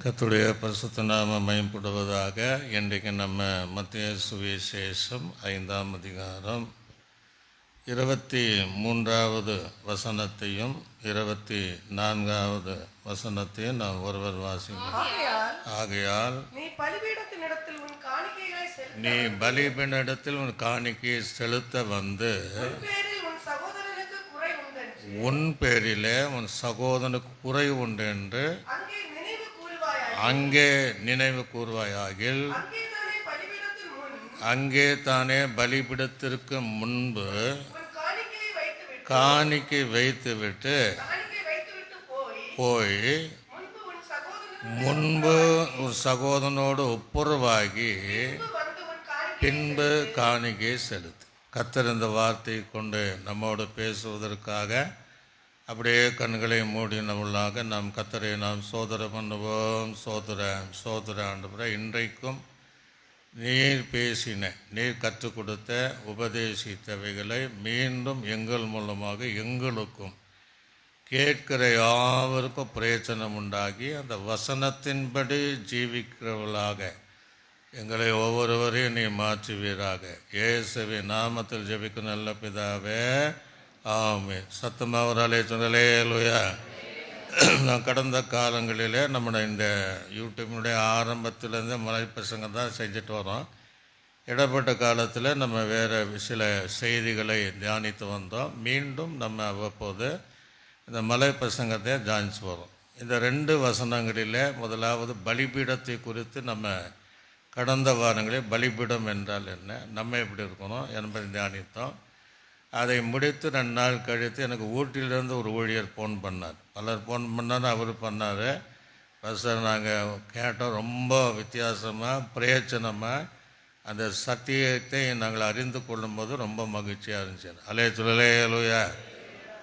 கர்த்தருடைய பரிசுத்த நாமம் மகிமைப்படுவதாக. இன்றைக்கு நம்ம மத்திய சுவிசேஷம் 5ஆம் அதிகாரம் 23வது வசனத்தையும் 24வது வசனத்தையும் நாம் ஒருவர் வாசிக்கிறோம். ஆகையால் நீ பலிபீடத்தில் உன் காணிக்கையை செலுத்த வந்து உன் பேரிலே உன் சகோதரனுக்கு குறை உண்டு என்று அங்கே நினைவு கூறுவாயாகில் அங்கே தானே பலிபீடத்திற்கு முன்பு காணிக்கை வைத்துவிட்டு போய் முன்பு ஒரு சகோதரனோடு ஒப்புரவாகி பின்பு காணிக்கை செலுத்து. கர்த்தர் இந்த வார்த்தை கொண்டு நம்மோடு பேசுவதற்காக அப்படியே கண்களை மூடினவர்களாக நாம் கர்த்தரை நாம் சோதரம் பண்ணுவோம். சோதர ஆண்டவரே, இன்றைக்கும் நீர் பேசின, நீர் கற்றுக் கொடுத்த உபதேசித்தவைகளை மீண்டும் எங்கள் மூலமாக எங்களுக்கும் கேட்கிற யாவருக்கும் பிரயோஜனம் உண்டாகி அந்த வசனத்தின்படி ஜீவிக்கிறவர்களாக எங்களை ஒவ்வொருவரையும் நீ மாற்றுவீராக. இயேசுவின் நாமத்தில் ஜெபிக்கும் நல்ல பிதாவே, ஆமென். சத்தமாக ஒரு அலைச்சொல்லே லூயா. நான் கடந்த காலங்களிலே நம்முடைய இந்த யூடியூபினுடைய ஆரம்பத்திலேருந்து மலைப்பிரசங்கம் தான் செஞ்சுட்டு வரோம். இடப்பட்ட காலத்தில் நம்ம வேறு சில செய்திகளை தியானித்து வந்தோம். மீண்டும் நம்ம அவ்வப்போது இந்த மலைப்பிரசங்கத்தை தியானித்து வரோம். இந்த 2 வசனங்களில் முதலாவது பலிபீடத்தை குறித்து நம்ம கடந்த வாரங்களில் பலிபீடம் என்றால் என்ன, நம்ம எப்படி இருக்கணும் என்பதை தியானித்தோம். அதை முடித்து 2 நாள் கழித்து எனக்கு ஊட்டியிலேருந்து ஒரு ஊழியர் ஃபோன் பண்ணார். பலர் ஃபோன் பண்ணார், அவர் பண்ணார். சார் நாங்கள் கேட்டோம், ரொம்ப வித்தியாசமாக பிரயோஜனமாக அந்த சத்தியத்தை நாங்கள் அறிந்து கொள்ளும்போது ரொம்ப மகிழ்ச்சியாக இருந்துச்சு. அலையலுயா.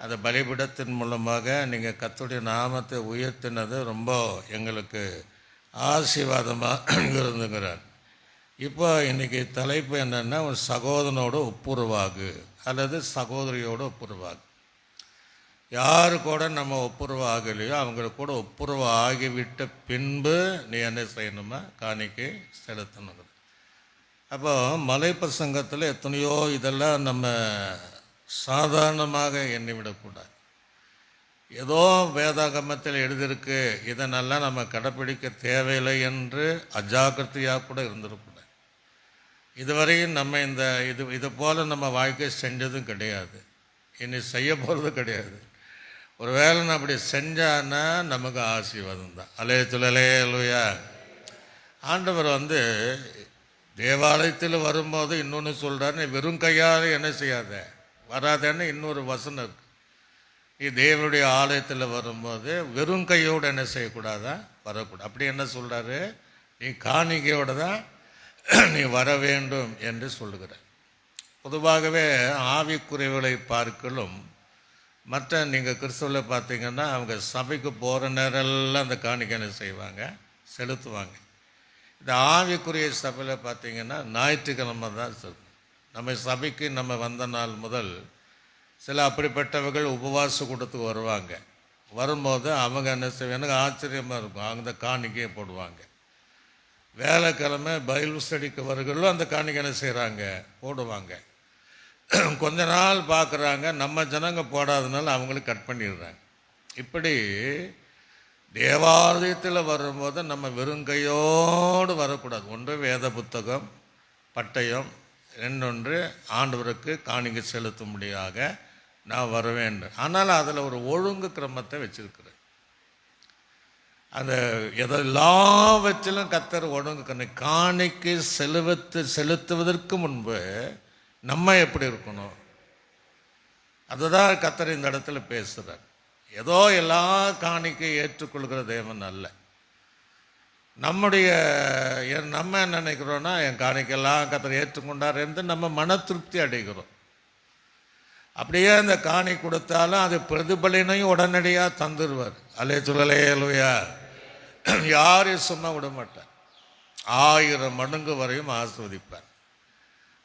அந்த பலிபீடத்தின் மூலமாக நீங்கள் கர்த்தருடைய நாமத்தை உயர்த்தினது ரொம்ப எங்களுக்கு ஆசீர்வாதமாக இருந்துங்கிறார். இப்போ இன்றைக்கி தலைப்பு என்னென்னா, ஒரு சகோதரனோடு ஒப்புரவாகு அல்லது சகோதரியோடு ஒப்புரவாகு. யார் கூட நம்ம ஒப்புரவாகலையோ அவங்களுக்கு கூட ஒப்புரவு ஆகிவிட்ட பின்பு நீ என்ன செய்யணுமா, காணிக்கை செலுத்தணும். அப்போ மலைப்பிரசங்கத்தில் எத்தனையோ இதெல்லாம் நம்ம சாதாரணமாக எண்ணிவிடக்கூடாது. ஏதோ வேதாகமத்தில் எழுதியிருக்கு, இதனெல்லாம் நம்ம கடைப்பிடிக்க தேவையில்லை என்று அஜாக்கிரதையாக கூட இருந்திருக்கூடாது. இதுவரையும் நம்ம இது போல் நம்ம வாழ்க்கை செஞ்சதும் கிடையாது, இனி செய்ய போகிறது கிடையாது. ஒரு வேளை நான் அப்படி செஞ்சான்னா நமக்கு ஆசீர்வாதம் தான். அலையலுயா. ஆண்டவர் தேவாலயத்தில் வரும்போது இன்னொன்று சொல்கிறார், நீ வெறும் கையால் என்ன செய்யாத வராதேன்னு இன்னொரு வசனம் இருக்குது. நீ தேவனுடைய ஆலயத்தில் வரும்போது வெறும் கையோடு என்ன செய்யக்கூடாதா, வரக்கூடாது. அப்படி என்ன சொல்கிறாரு, நீ காணிக்கையோடு தான் நீ வர வேண்டும் என்று சொல்லுகிற. பொதுவாகவே ஆவிக்குறைவுகளை பார்க்கலும் மற்ற நீங்கள் கிறிஸ்துவில் பார்த்தீங்கன்னா அவங்க சபைக்கு போகிற நேரம்லாம் அந்த காணிக்கை செய்வாங்க, செலுத்துவாங்க. இந்த ஆவிக்குரிய சபையில் பார்த்தீங்கன்னா ஞாயிற்றுக்கிழமை தான் செலுத்தும். நம்ம சபைக்கு நம்ம வந்த நாள் முதல் சில அப்படிப்பட்டவர்கள் உபவாச கூட்டத்துக்கு வருவாங்க. வரும்போது அவங்க என்ன செய்வாங்க, எனக்கு ஆச்சரியமாக இருக்கும், அந்த காணிக்கையை போடுவாங்க. வேலைக்கிழமை பைபிள் ஸ்டடிக்கு வருகிறவர்களும் அந்த காணிக்கை என்ன செய்கிறாங்க, போடுவாங்க. கொஞ்ச நாள் பார்க்குறாங்க, நம்ம ஜனங்க போடாதனால அவங்களுக்கு கட் பண்ணிடுறாங்க. இப்படி தேவாலயத்தில் வரும்போது நம்ம வெறுங்கையோடு வரக்கூடாது. ஒன்று வேத புத்தகம், பட்டயம், இன்னொன்று ஆண்டவருக்கு காணிக்கை செலுத்தும்படியாக நான் வர வேண்டும். ஆனால் அதில் ஒரு ஒழுங்கு கிரமத்தை வச்சிருக்கிறேன். அந்த எல்லாவற்றிலும் கர்த்தர் ஒழுங்கு. காணிக்கை செலுத்துவதற்கு முன்பு நம்ம எப்படி இருக்கணும், அதுதான் கர்த்தர் இந்த இடத்துல பேசுகிறார். ஏதோ எல்லா காணிக்கை ஏற்றுக்கொள்கிற தேவன் அல்ல. நம்ம என்ன நினைக்கிறோன்னா, என் காணிக்கையெல்லாம் கர்த்தர் ஏற்றுக்கொண்டார் என்று நம்ம மன திருப்தி அடைகிறோம். அப்படியே அந்த காணி கொடுத்தாலும் அது பிரதிபலனையும் உடனடியாக தந்துடுவார். அலையலுயா. யாரையும் சும்மா விட மாட்டார், 1000 மடங்கு வரையும் ஆஸ்வதிப்பார்.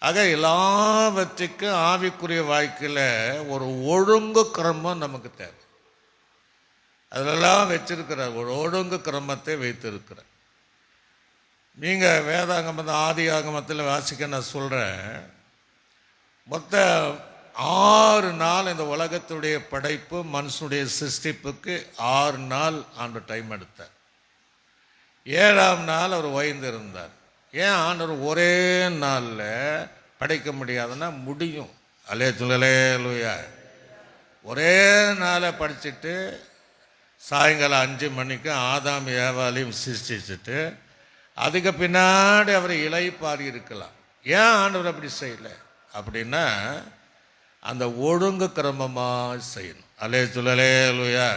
ஆக எல்லாவற்றுக்கும் ஆவிக்குரிய வாழ்க்கையில் ஒரு ஒழுங்கு கிரமம் நமக்கு தேவை. அதிலெல்லாம் வச்சிருக்கிறார், ஒரு ஒழுங்கு கிரமத்தை வைத்திருக்கிறார். நீங்கள் வேதாகமத்தை ஆதி ஆகமத்தில் வாசிக்க நான் சொல்கிறேன். மொத்த 6 நாள் இந்த உலகத்துடைய படைப்பு மனுஷனுடைய சிருஷ்டிப்புக்கு 6 நாள் ஆண்டு டைம் எடுத்தார். 7ஆம் நாள் அவர் ஓய்ந்திருந்தார். ஏன் ஆண்டவர் ஒரே நாளில் படைக்க முடியாதுன்னா முடியும். அல்லேலூயா. ஒரே நாளை படிச்சுட்டு சாயங்காலம் 5 மணிக்கு ஆதாம் ஏவாளையும் சிருஷ்டிச்சுட்டு அதுக்கு பின்னாடி அவர் இளைப்பாறி இருக்கலாம். ஏன் ஆண்டவர் அப்படி செய்யலை அப்படின்னா அந்த ஒழுங்கு கிரமமாக செய்யணும். அல்லேலூயா.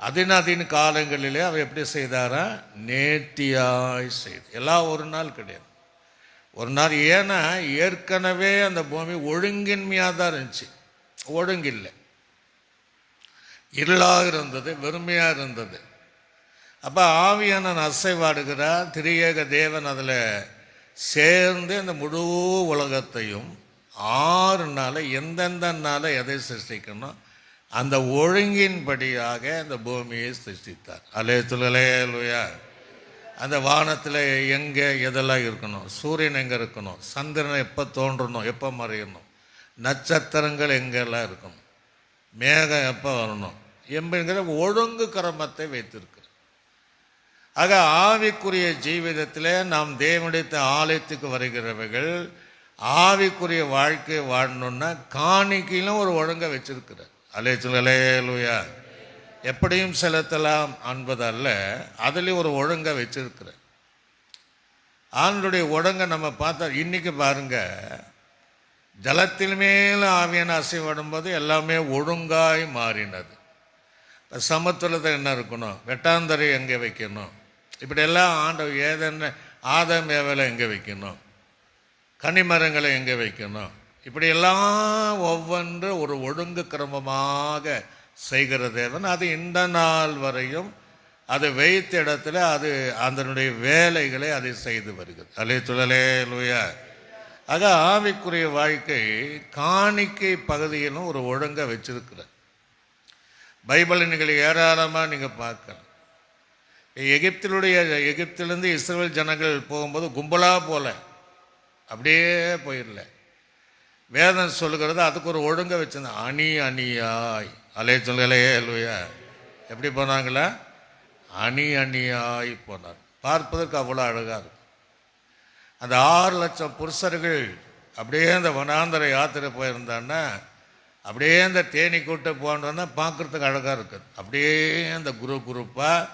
அதின் காலங்களிலே அவர் எப்படி செய்தாரா? நேர்த்தியாய் செய்து. எல்லாம் ஒரு நாள் கிடையாது, ஒரு நாள். ஏன்னா ஏற்கனவே அந்த பூமி ஒழுங்கின்மையாக தான் இருந்துச்சு, ஒழுங்கில்லை, இருளாக இருந்தது, வெறுமையாக இருந்தது. அப்போ ஆவியான அசைவாடுகிறார், திரியேக தேவன் அதில் சேர்ந்து அந்த முழு உலகத்தையும் 6 நாள் எந்தெந்த நாளை எதை சிருஷ்டிக்கணும் அந்த ஒழுங்கின்படியாக அந்த பூமியை சிருஷ்டித்தார். அல்லேலூயா. அந்த வானத்தில் எங்கே எதெல்லாம் இருக்கணும், சூரியன் எங்கே இருக்கணும், சந்திரன் எப்போ தோன்றணும் எப்போ மறையணும், நட்சத்திரங்கள் எங்கெல்லாம் இருக்கணும், மேகம் எப்போ வரணும் என்கிற ஒழுங்கு கிரமத்தை வைத்திருக்கிறார். ஆக ஆவிக்குரிய ஜீவிதத்தில் நாம் தேவனுடைய ஆலயத்துக்கு வருகிறவர்கள் ஆவிக்குரிய வாழ்க்கையை வாழணுன்னா காணிக்கையிலும் ஒரு ஒழுங்கை வச்சிருக்கிறார். அல்லேலூயா. எப்படியும் செலுத்தலாம் என்பதல்ல, அதுலேயும் ஒரு ஒழுங்கை வச்சிருக்கிறார். ஆண்டுடைய ஒழுங்கை நம்ம பார்த்தா இன்னைக்கு பாருங்க, ஜலத்தில் மேல ஆவியான அசைவாடும்போது எல்லாமே ஒழுங்காய் மாறினது. இப்போ சமுத்திரத்தில் என்ன இருக்கணும், வெட்டாந்தரை எங்கே வைக்கணும், இப்படியெல்லாம் ஆண்டவர் ஏதென்ன ஆதாம் ஏவாளை எங்கே வைக்கணும், கனிமரங்களை எங்கே வைக்கணும், இப்படியெல்லாம் ஒவ்வொன்று ஒரு ஒழுங்கு கிரமமாக செய்கிற தேவன். அது இந்த நாள் வரையும் அது வைத்த இடத்துல அது அதனுடைய வேலைகளை அதை செய்து வருகிறது. அல்லேலூயா. ஆக ஆவிக்குரிய வாழ்க்கை காணிக்கை பகுதியிலும் ஒரு ஒழுங்கை வச்சிருக்கிறார். பைபிள் நீங்கள் ஏராளமாக நீங்கள் பார்க்கலாம். எகிப்திலிருந்து இஸ்ரவேல் ஜனங்கள் போகும்போது கும்பலாக போல அப்படியே போயிடல. வேதம் சொல்லுகிறது அதுக்கு ஒரு ஒழுங்கை வச்சிருந்தேன், அணி அணியாய். அல்லேலூயா. எப்படி போனாங்களா? அணி அணியாய் போனார். பார்ப்பதற்கு அவ்வளோ அழகாக இருக்கும். அந்த 6 லட்சம் புருஷர்கள் அப்படியே அந்த வனாந்தர யாத்திரை போயிருந்தான்னா அப்படியே அந்த தேனி கூட்ட போனோன்னா பார்க்குறதுக்கு அழகாக இருக்குது. அப்படியே அந்த குரூப்பாக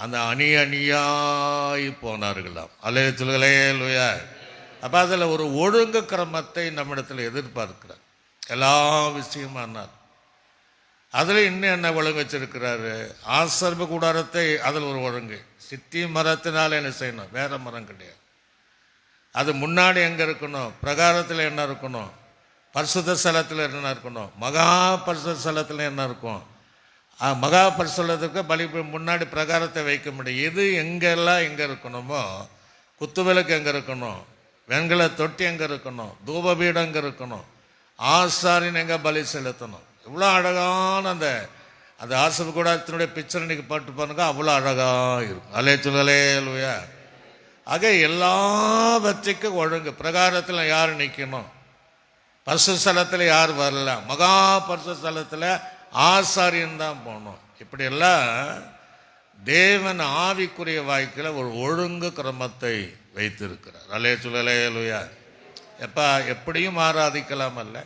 அந்த அணி அணியாய் போனார்களாம். அல்லேலூயா. அப்போ அதில் ஒரு ஒழுங்கு கிரமத்தை நம்மிடத்தில் எதிர்பார்க்கிறார். எல்லா விஷயமானார் அதில் இன்னும் என்ன ஒழுங்கு வச்சிருக்கிறாரு? ஆசர்ப கூடாரத்தை அதில் ஒரு ஒழுங்கு. சித்தி மரத்தினால் என்ன செய்யணும், வேற மரம் கிடையாது. அது முன்னாடி எங்கே இருக்கணும், பிரகாரத்தில் என்ன இருக்கணும், பரிசுத்த ஸ்தலத்தில் என்ன இருக்கணும், மகா பரிசுத்த ஸ்தலத்தில் என்ன இருக்கும், மகா பரிசுத்தத்துக்கு பலி முன்னாடி பிரகாரத்தை வைக்க முடியும். எது எங்கெல்லாம் எங்கே இருக்கணுமோ, குத்துவிளக்கு எங்கே இருக்கணும், வெண்கல தொட்டி எங்கே இருக்கணும், தூபபீடம் எங்கே இருக்கணும், ஆசாரின் எங்கே பலி செலுத்தணும். இவ்வளோ அழகான அந்த ஆசீர்வாத கூடாரத்தினுடைய பிக்சர் இன்னைக்கு பாட்டு பாருங்க, அவ்வளோ அழகாக இருக்கும். அல்லேலூயா. ஆக எல்லாவற்றுக்கும் ஒழுங்கு. பிரகாரத்தில் யார் நிற்கணும், பரிசுத்த ஸ்தலத்தில் யார் வரலாம், மகா பரிசுத்த ஸ்தலத்தில் ஆசாரியன் தான் போகணும். இப்படியெல்லாம் தேவன் ஆவிக்குரிய வாழ்க்கையில் ஒரு ஒழுங்கு கிரமத்தை வைத்திருக்கிறார். அல்லேலூயா. எப்படியும் ஆராதிக்கலாம் அல்ல,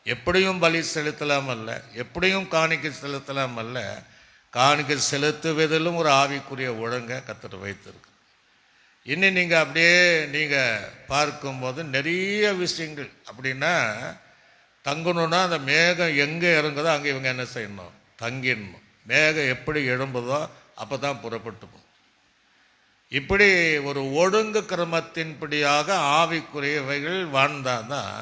எப்படியும் பலி செலுத்தலாம் அல்ல, எப்படியும் காணிக்கை செலுத்தலாம் அல்ல, காணிக்கை செலுத்துவதிலும் ஒரு ஆவிக்குரிய ஒழுங்கை கர்த்தர் வைத்திருக்கு. இன்னும் நீங்கள் அப்படியே நீங்கள் பார்க்கும்போது நிறைய விஷயங்கள். அப்படின்னா தங்கணுன்னா அந்த மேகம் எங்கே இறங்குதோ அங்கே இவங்க என்ன செய்யணும், தங்கிடணும். மேகம் எப்படி எழும்புதோ அப்போ தான் புறப்பட்டு போகும். இப்படி ஒரு ஒழுங்கு கிரமத்தின்படியாக ஆவிக்குரியவைகள் வாழ்ந்தால் தான்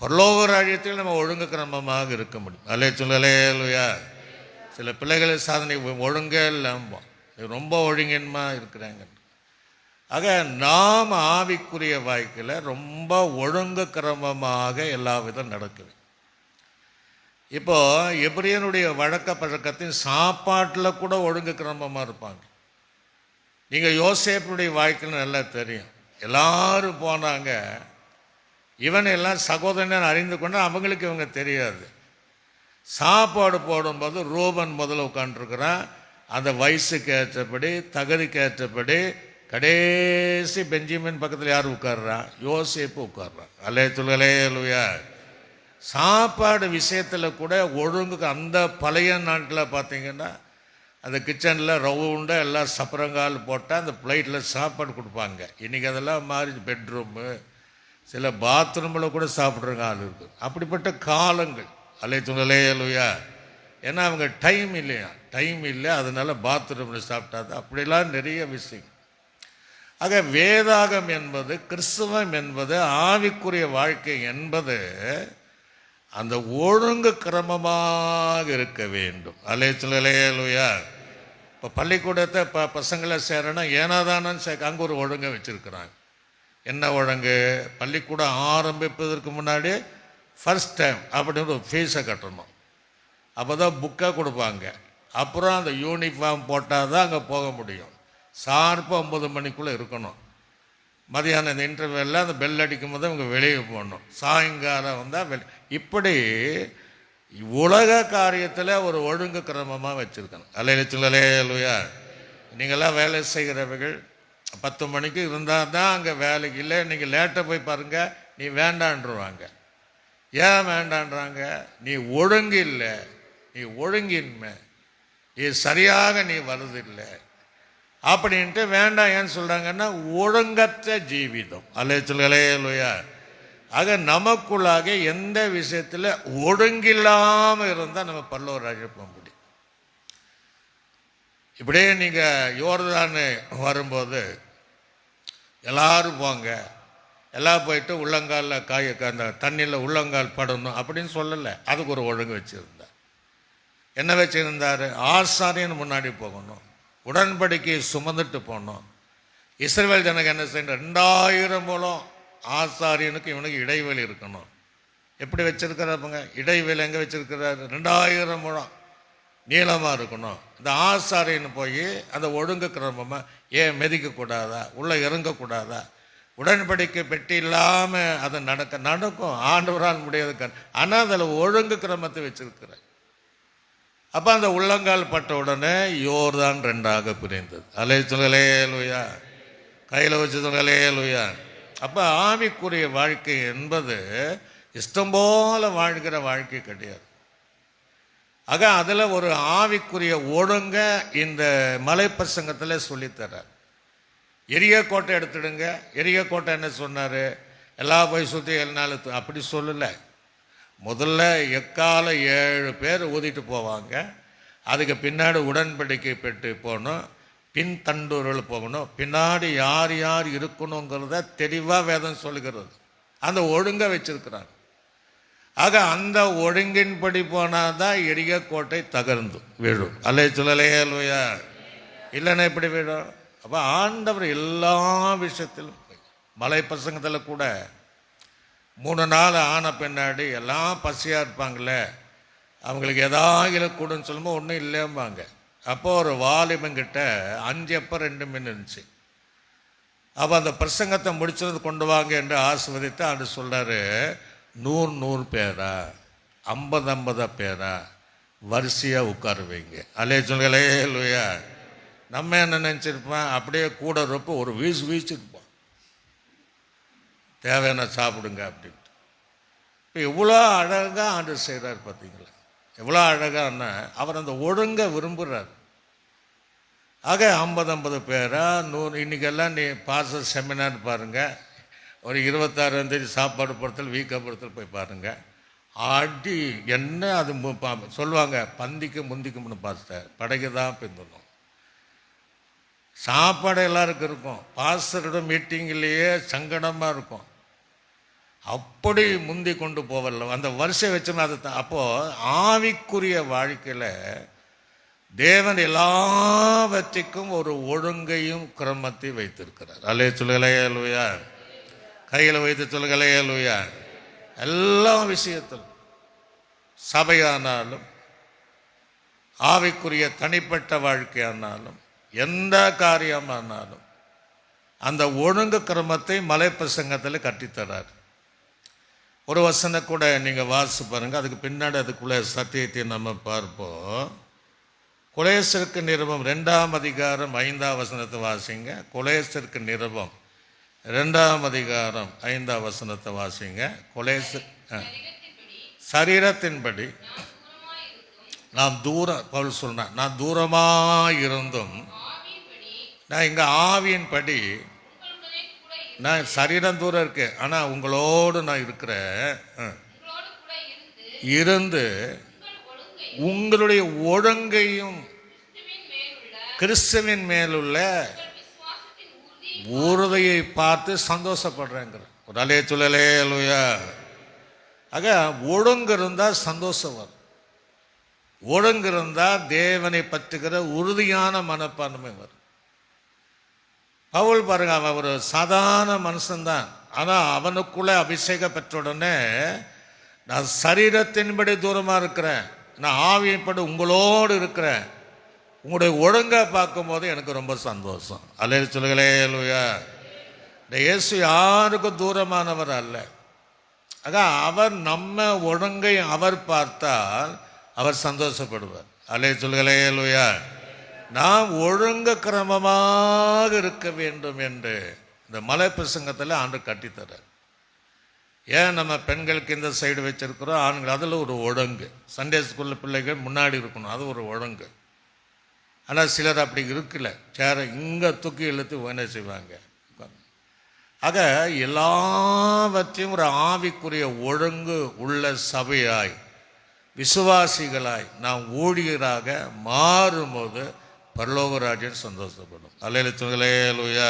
பரலோக ராஜ்யத்தில் நம்ம ஒழுங்கு கிரமமாக இருக்க முடியும். அல்லேலூயா. சில பிள்ளைகளை சாதனை ஒழுங்கே இல்லாமல் ரொம்ப ஒழுங்கின்மாக இருக்கிறாங்க. ஆக நாம் ஆவிக்குரிய வாழ்க்கையில் ரொம்ப ஒழுங்கு கிரமமாக எல்லா விதம் நடக்குது. இப்போ எபிரியனுடைய வழக்க பழக்கத்தின் சாப்பாட்டில் கூட ஒழுங்கு கிரமமாக இருப்பாங்க. நீங்கள் யோசேப்புடைய வாழ்க்கையில் நல்லா தெரியும். எல்லாரும் போனாங்க, இவன் எல்லாம் சகோதரன் அறிந்து கொண்டு அவங்களுக்கு இவங்க தெரியாது. சாப்பாடு போடும்போது ரூபன் முதல்ல உட்காந்துருக்குறான். அந்த வயசுக்கு ஏற்றபடி தகுதிக்கு ஏற்றபடி கடைசி பெஞ்சமின் பக்கத்தில் யார் உட்கார்றான்? யோசேப்பு உட்கார்றான். அல்லேலூயா. சாப்பாடு விஷயத்தில் கூட ஒழுங்குக்கு அந்த பழைய நாட்டில் பார்த்தீங்கன்னா அந்த கிச்சனில் ரவுண்டாக எல்லாம் சப்பரங்கால் போட்டால் அந்த பிளேட்டில் சாப்பாடு கொடுப்பாங்க. இன்றைக்கி அதெல்லாம் மாறி பெட்ரூமு, சில பாத்ரூமில் கூட சாப்பிட்றங்க ஆள் இருக்குது. அப்படிப்பட்ட காலங்கள். அல்லேலூயா. ஏன்னா அவங்க டைம் இல்லை, அதனால பாத்ரூமில் சாப்பிட்டாது. அப்படிலாம் நிறைய விஷயம். ஆக வேதாகம் என்பது, கிறிஸ்தவம் என்பது, ஆவிக்குரிய வாழ்க்கை என்பது அந்த ஒழுங்கு கிரமமாக இருக்க வேண்டும். அல்லேலூயா. இப்போ பள்ளிக்கூடத்தை பசங்களை சேரனா ஏனாதானு அங்கே ஒரு ஒழுங்கை வச்சுருக்குறாங்க. என்ன ஒழுங்கு? பள்ளிக்கூடம் ஆரம்பிப்பதற்கு முன்னாடி ஃபர்ஸ்ட் டைம் அப்படின்னு ஒரு ஃபீஸை கட்டணும். அப்போ தான் புக்கை கொடுப்பாங்க. அப்புறம் அந்த யூனிஃபார்ம் போட்டால் தான் அங்கே போக முடியும். ஷார்ப்பாக 9 மணிக்குள்ளே இருக்கணும். மதியானம் இந்த இன்டர்வெல்லில் அந்த பெல் அடிக்கும் போது அவங்க வெளியே போகணும். சாயங்காலம் வந்தால் இப்படி உலக காரியத்தில் ஒரு ஒழுங்கு கிரமமாக வச்சுருக்கணும். அல்லேலூயா. நீங்களாம் வேலை செய்கிறவர்கள் 10 மணிக்கு இருந்தால் தான் அங்கே வேலைக்கு. இல்லை நீங்கள் லேட்டாக போய் பாருங்கள், நீ வேண்டான்றுவாங்க. ஏன் வேண்டான்றாங்க? நீ ஒழுங்கு இல்லை, நீ ஒழுங்கின்மை, நீ சரியாக நீ வருதில்லை அப்படின்ட்டு வேண்டாம். ஏன்னு சொல்கிறாங்கன்னா ஒழுங்கற்ற ஜீவிதம். அல்லேலூயா. ஆக நமக்குள்ளாக எந்த விஷயத்தில் ஒழுங்கில்லாமல் இருந்தால் நம்ம பரலோகராஜ்யம் போக முடியும். இப்படியே நீங்கள் யோர்தானு வரும்போது எல்லாரும் போங்க, எல்லாம் போயிட்டு உள்ளங்காலில் அந்த தண்ணியில் உள்ளங்கால் படணும் அப்படின்னு சொல்லலை. அதுக்கு ஒரு ஒழுங்கு வச்சுருந்தார். என்ன வச்சுருந்தார்? ஆசாரியன் முன்னாடி போகணும், உடன்படிக்கையை சுமந்துட்டு போனோம். இஸ்ரவேல் ஜனங்க என்ன செய்யணும்? 2000 மூலம் ஆசாரியனுக்கு இவனுக்கு இடைவெளி இருக்கணும். எப்படி வச்சிருக்கிறாருங்க? இடைவெளி எங்கே வச்சிருக்கிறாரு? 2000 மூலம் நீளமாக இருக்கணும். இந்த ஆசாரியன் போய் அந்த ஒழுங்கு கிரமமாக ஏன் மிதிக்கக்கூடாதா, உள்ளே இறங்கக்கூடாதா? உடன்படிக்கை பெட்டி இல்லாமல் அதை நடக்கும். ஆண்டவரால் முடியாது. ஆனால் அதில் ஒழுங்கு கிரமத்தை வச்சிருக்கிறார். அப்போ அந்த உள்ளங்கால் பட்ட உடனே யோர்தான் 2ஆக பிரிந்தது. அல்லேலூயா. கையில் வச்சது அல்லேலூயா. அப்போ ஆவிக்குரிய வாழ்க்கை என்பது இஷ்டம் போல வாழ்கிற வாழ்க்கை கிடையாது. ஆக அதில் ஒரு ஆவிக்குரிய ஒழுங்க இந்த மலை பிரசங்கத்தில் சொல்லித்தரார். எரிய கோட்டை எடுத்துடுங்க. எரிய கோட்டை என்ன சொன்னார்? எல்லாம் போய் சுற்றி 7 நாள் அப்படி சொல்லலை. முதல்ல எக்கால 7 பேர் ஊதிட்டு போவாங்க. அதுக்கு பின்னாடி உடன்படிக்கை பெற்று போகணும், பின் தண்டூரில் போகணும். பின்னாடி யார் யார் இருக்கணுங்கிறத தெளிவாக வேதம் சொல்லுகிறது. அந்த ஒழுங்கை வச்சிருக்கிறாங்க. ஆக அந்த ஒழுங்கின்படி போனால் தான் எரிய கோட்டை தகர்ந்து விழும். அல்லேலூயா. இல்லைன்னா எப்படி விழும்? அப்போ ஆண்டவர் எல்லா விஷயத்திலும், மலை பிரசங்கத்தில் கூட 3 நாள் ஆன பின்னாடி எல்லாம் பசியாக இருப்பாங்களே, அவங்களுக்கு எதாவது கூடன்னு சொல்லும்போது ஒன்றும் இல்லைம்பாங்க. அப்போது ஒரு வாலிபங்கிட்ட 5 அப்பம் 2 மீன் இருந்துச்சு. அப்போ அந்த பிரசங்கத்தை முடிச்சது கொண்டு வாங்க என்று ஆசீர்வதித்து அது சொல்கிறாரு, 100 பேரா 50 பேரா வரிசையாக உட்கார வைங்க. அல்லேலூயா. நம்ம என்ன நினச்சிருப்போம்? அப்படியே கூட இருப்ப ஒரு வீச்சிருப்போம், தேவையான சாப்பிடுங்க அப்படின்ட்டு. இப்போ எவ்வளோ அழகாக ஆண்டு செய்கிறார் பார்த்தீங்களா? எவ்வளோ அழகான அவர் அந்த ஒழுங்கை விரும்புகிறார். ஆக 50 பேரா 100. இன்றைக்கெல்லாம் நீ பாஸ்டர் செமினார் பாருங்கள், ஒரு 26ஆம் தேதி சாப்பாடு படுத்தல் வீக்கப்படுத்தல் போய் பாருங்கள். அடி என்ன அது சொல்லுவாங்க, பந்திக்கு முந்திக்கும்னு பாஸ்டர், படைக்கு தான் பின்தணும். சாப்பாடு எல்லாருக்கும் இருக்கும். பாஸ்டரோட மீட்டிங்லேயே சங்கடமாக இருக்கும். அப்படி முந்தி கொண்டு போவதில்லை, அந்த வரிசை வச்சோம்னா அது தான். அப்போது ஆவிக்குரிய வாழ்க்கையில் தேவன் எல்லாவற்றுக்கும் ஒரு ஒழுங்கையும் கிரமத்தை வைத்திருக்கிறார். அல்லேலூயா. கையில் வைத்து சொல்லுங்களேலூயா. எல்லா விஷயத்திலும் சபையானாலும் ஆவிக்குரிய தனிப்பட்ட வாழ்க்கையானாலும் எந்த காரியமானாலும் அந்த ஒழுங்கு கிரமத்தை மலைப்பிரசங்கத்தில் கட்டித்தரார். ஒரு வசனம் கூட நீங்கள் வாசிச்சு பாருங்கள், அதுக்கு பின்னாடி அதுக்குள்ளே சத்தியத்தை நம்ம பார்ப்போம். கொலேசருக்கு நிருபம் 2ஆம் அதிகாரம் 5ஆம் வசனத்தை வாசிங்க. கொலேசருக்கு நிருபம் 2ஆம் அதிகாரம் 5ஆம் வசனத்தை வாசிங்க. சரீரத்தின்படி நான் பவுல் சொல்றேன், நான் தூரமாக இருந்தும், நான் இங்கே ஆவியின்படி, நான் சரீரம் தூரம் இருக்கு, ஆனால் உங்களோடு நான் இருக்கிறேன், இருந்து உங்களுடைய ஒழுங்கையும் கிறிஸ்துவின் மேலுள்ள உறுதியை பார்த்து சந்தோஷப்படுறேங்கிற ஒரு அலே சொல்லலே அல்லையா. ஆக ஒழுங்கு இருந்தால் சந்தோஷம் வரும். ஒழுங்கு இருந்தால் தேவனை பற்றுகிற உறுதியான மனப்பான்மை வரும். பவுல் பாருங்க, அவன் ஒரு சாதாரண மனுஷன்தான், ஆனால் அவனுக்குள்ளே அபிஷேகம் பெற்ற உடனே நான் சரீரத்தின்படி தூரமாக இருக்கிறேன், நான் ஆவியின்படி உங்களோடு இருக்கிறேன், உங்களுடைய ஒழுங்கை பார்க்கும்போது எனக்கு ரொம்ப சந்தோஷம். அல்ல சொல்லுங்களே அல்லையா. இந்த இயேசு யாருக்கும் தூரமானவர் அல்ல. ஆக அவர் நம்ம ஒழுங்கை அவர் பார்த்தால் அவர் சந்தோஷப்படுவார். அல்ல சொல்லுங்களே அல்லையா. நாம் ஒழுங்கு கிரமமாக இருக்க வேண்டும் என்று இந்த மலை பிரசங்கத்தில் ஆண்டு கட்டித்தரார். ஏன் நம்ம பெண்களுக்கு இந்த சைடு வச்சிருக்கிறோம், ஆண்கள் அதில் ஒரு ஒழுங்கு. சண்டே ஸ்கூலில் பிள்ளைகள் முன்னாடி இருக்கணும், அது ஒரு ஒழுங்கு. ஆனால் சிலர் அப்படி இருக்கல, சேர இங்கே தூக்கி இழுத்து வேலை செய்வாங்க. ஆக எல்லாவற்றையும் ஒரு ஆவிக்குரிய ஒழுங்கு உள்ள சபையாய் விசுவாசிகளாய் நாம் ஊழியராக மாறும்போது பரலோகராஜன் சந்தோஷப்படும். அல்லேலூயா சொல்லுங்களே அல்லேலூயா.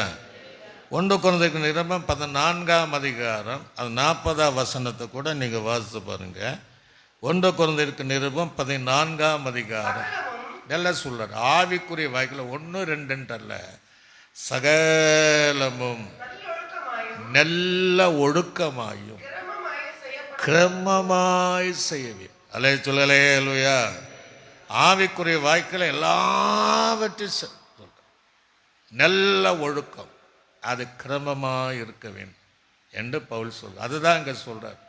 1 கொரிந்தியர் நிருபம் 14ஆம் அதிகாரம் அது 40ஆம் வசனத்தை கூட நீங்கள் வாசித்து பாருங்க. 1 கொரிந்தியர் நிருபம் 14ஆம் அதிகாரம் நல்லா சொல்றார். ஆவிக்குரிய வாய்க்கில் 1 2 அல்ல, சகலமும் நல்ல ஒழுக்கமாயும் கிரமமாய் செய்யவே. அல்லே சொல்லலே அல்லேலூயா. ஆவிக்குரிய வாய்க்கில் எல்லாவற்றையும் சொல்ற நல்ல ஒழுக்கம், அது கிரமமாக இருக்க வேண்டும் என்று பவுல் சொல்ற. அதுதான் இங்கே சொல்றார்.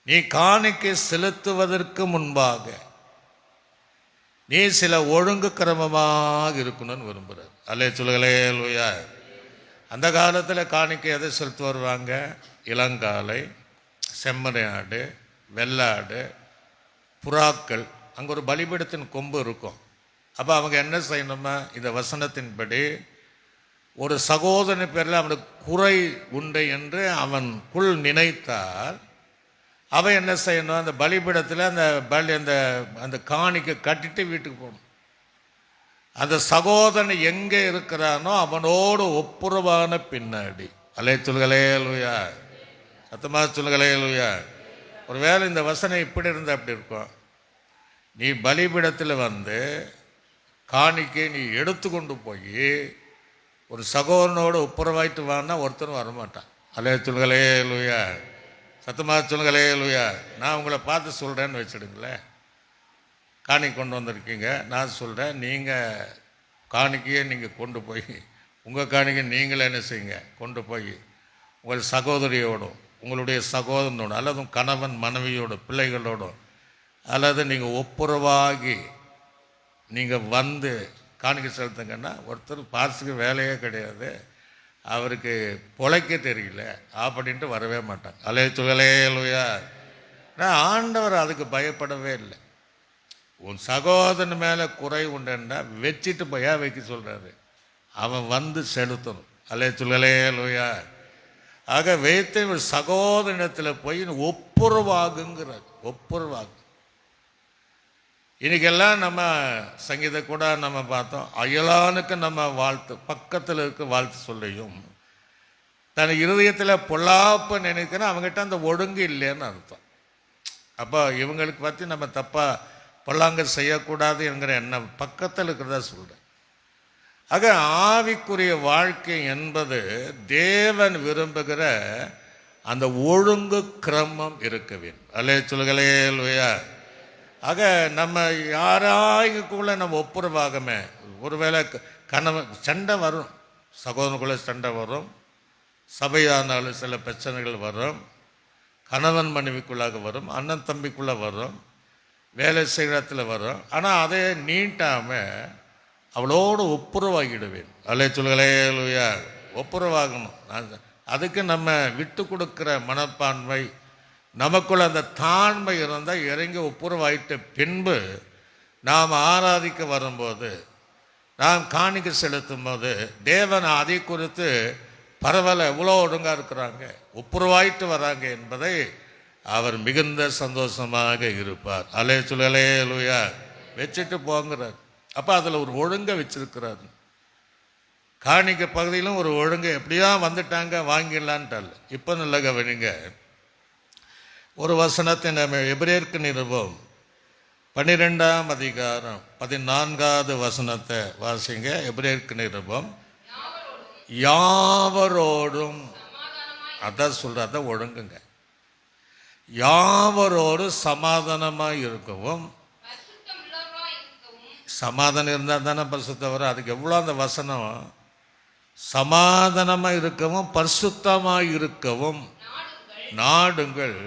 நீ காணிக்கை செலுத்துவதற்கு முன்பாக நீ சில ஒழுங்கு கிரமமாக இருக்கணும்னு விரும்புகிறார். அல்லே சொல்லுங்களே அல்லேலூயா. அந்த காலத்தில் காணிக்கை எதை செலுத்து வருவாங்க? இளங்காலை, செம்மறி ஆடு, வெள்ளாடு, புறாக்கள். அங்கே ஒரு பலிபீடத்தின் கொம்பு இருக்கும். அப்போ அவங்க என்ன செய்யணுமா, இந்த வசனத்தின்படி ஒரு சகோதரன் பேரில் அவனுக்கு குறை உண்டு என்று அவனுக்குள் நினைத்தால் அவன் என்ன செய்யணும், அந்த பலிபீடத்தில் அந்த காணிக்கை கட்டிட்டு வீட்டுக்கு போகணும். அந்த சகோதரன் எங்கே இருக்கிறானோ அவனோடு ஒப்புரவான பின்னாடி. அல்லே சொல்லுங்களே அல்லேலூயா. சத்தமாக சொல்லுங்களே அல்லேலூயா. ஒரு வேளை இந்த வசனம் இப்படி இருந்தால் அப்படி இருக்கும். நீ பலிபீடத்தில் வந்து காணிக்கை நீ எடுத்து கொண்டு போய் ஒரு சகோதரனோடு ஒப்புரவாயிட்டு வான்னா ஒருத்தரும் வரமாட்டான். அல்லே சொல்லுங்களே அல்லேலூயா. சத்தமாக சொல்லுங்களே அல்லேலூயா. நான் உங்களை பார்த்து சொல்கிறேன்னு வச்சுடுங்களேன். காணிக்கை கொண்டு வந்திருக்கீங்க, நான் சொல்கிறேன், நீங்கள் காணிக்கையே நீங்கள் கொண்டு போய் உங்கள் காணிக்கை நீங்களே என்ன செய்யுங்க, கொண்டு போய் உங்கள் சகோதரியோடும் உங்களுடைய சகோதரனோடு அல்லது கணவன் மனைவியோட பிள்ளைகளோடும் அல்லது நீங்கள் ஒப்புரவாகி நீங்கள் வந்து காணிக்கை செலுத்துங்கன்னா ஒருத்தர் பார்த்துக்கு வேலையே கிடையாது, அவருக்கு பொழைக்க தெரியல அப்படின்ட்டு வரவே மாட்டாங்க. அலே துகளே அல்லேலூயா. நான் ஆண்டவர் அதுக்கு பயப்படவே இல்லை. உன் சகோதரன் மேலே குறை உண்டுன்னா வச்சுட்டு போயா வைக்க சொல்கிறாரு, அவன் வந்து செலுத்தணும். அல்லே துகளே அல்லேலூயா. ஆக வைத்த ஒரு சகோதரத்தில் போய் ஒப்புரவாகுங்கிறார். ஒப்புரவாகு. இன்றைக்கெல்லாம் நம்ம சங்கீத கூட நம்ம பார்த்தோம், அயலானுக்கு நம்ம வாழ்த்து, பக்கத்தில் இருக்க வாழ்த்து சொல்லியும் தன் இருதயத்தில் பொல்லாப்பு நினைக்கிறேன் அவங்ககிட்ட அந்த ஒழுங்கு இல்லைன்னு அர்த்தம். அப்போ இவங்களுக்கு பற்றி நம்ம தப்பாக பொல்லாங்க செய்யக்கூடாது என்கிற எண்ணம் பக்கத்தில் இருக்கிறதா சொல்கிறேன். ஆக ஆவிக்குரிய வாழ்க்கை என்பது தேவன் விரும்புகிற அந்த ஒழுங்கு கிரமம் இருக்க வேண்டும். அல்லேலூயா. ஆக நம்ம யாராய்க்குள்ள நம்ம ஒப்புரவாகமே. ஒருவேளை கணவன் சண்டை வரும், சகோதரனுக்குள்ளே சண்டை வரும், சபையானாலும் சில பிரச்சனைகள் வரும், கணவன் மனைவிக்குள்ளாக வரும், அண்ணன் தம்பிக்குள்ளே வரும், வேலை செய்கிற இடத்துல வரும். ஆனால் அதை நீட்டாமல் அவளோடு ஒப்புரவாகிடுவேன். அல்லேலூயா. ஒப்புரவாகணும். அதுக்கு நம்ம விட்டு கொடுக்குற மனப்பான்மை, நமக்குள்ள அந்த தாழ்மை இருந்தால் இறங்கி ஒப்புரவாயிட்ட பின்பு நாம் ஆராதிக்க வரும்போது, நாம் காணிக்கை செலுத்தும் போது தேவன் அதை குறித்து பரவாயில்ல, எவ்வளோ ஒழுங்காக இருக்கிறாங்க, ஒப்புரவாயிட்டு வராங்க என்பதை அவர் மிகுந்த சந்தோஷமாக இருப்பார். அல்லேலூயா. வச்சுட்டு போங்கிறார். அப்போ அதில் ஒரு ஒழுங்கை வச்சிருக்கிறார். காணிக்க பகுதியிலும் ஒரு ஒழுங்கு, எப்படியா வந்துட்டாங்க வாங்கிடலான்ட்டால். இப்போ நல்ல கவனிங்க, ஒரு வசனத்தை நம்ம எபிரேயருக்கு நிருபம் 12ஆம் அதிகாரம் 14வது வசனத்தை வாசிங்க. எபிரேயருக்கு நிருபம் யாவரோடும், அதான் சொல்ற, அதான் ஒழுங்குங்க. யாவரோடு சமாதானமாக இருக்கவும். சமாதானம் இருந்தால் தானே பரிசுத்தம் வரும். அதுக்கு எவ்வளோ அந்த வசனம், சமாதானமாக இருக்கவும் பரிசுத்தமாக இருக்கவும் நாடுங்கள்,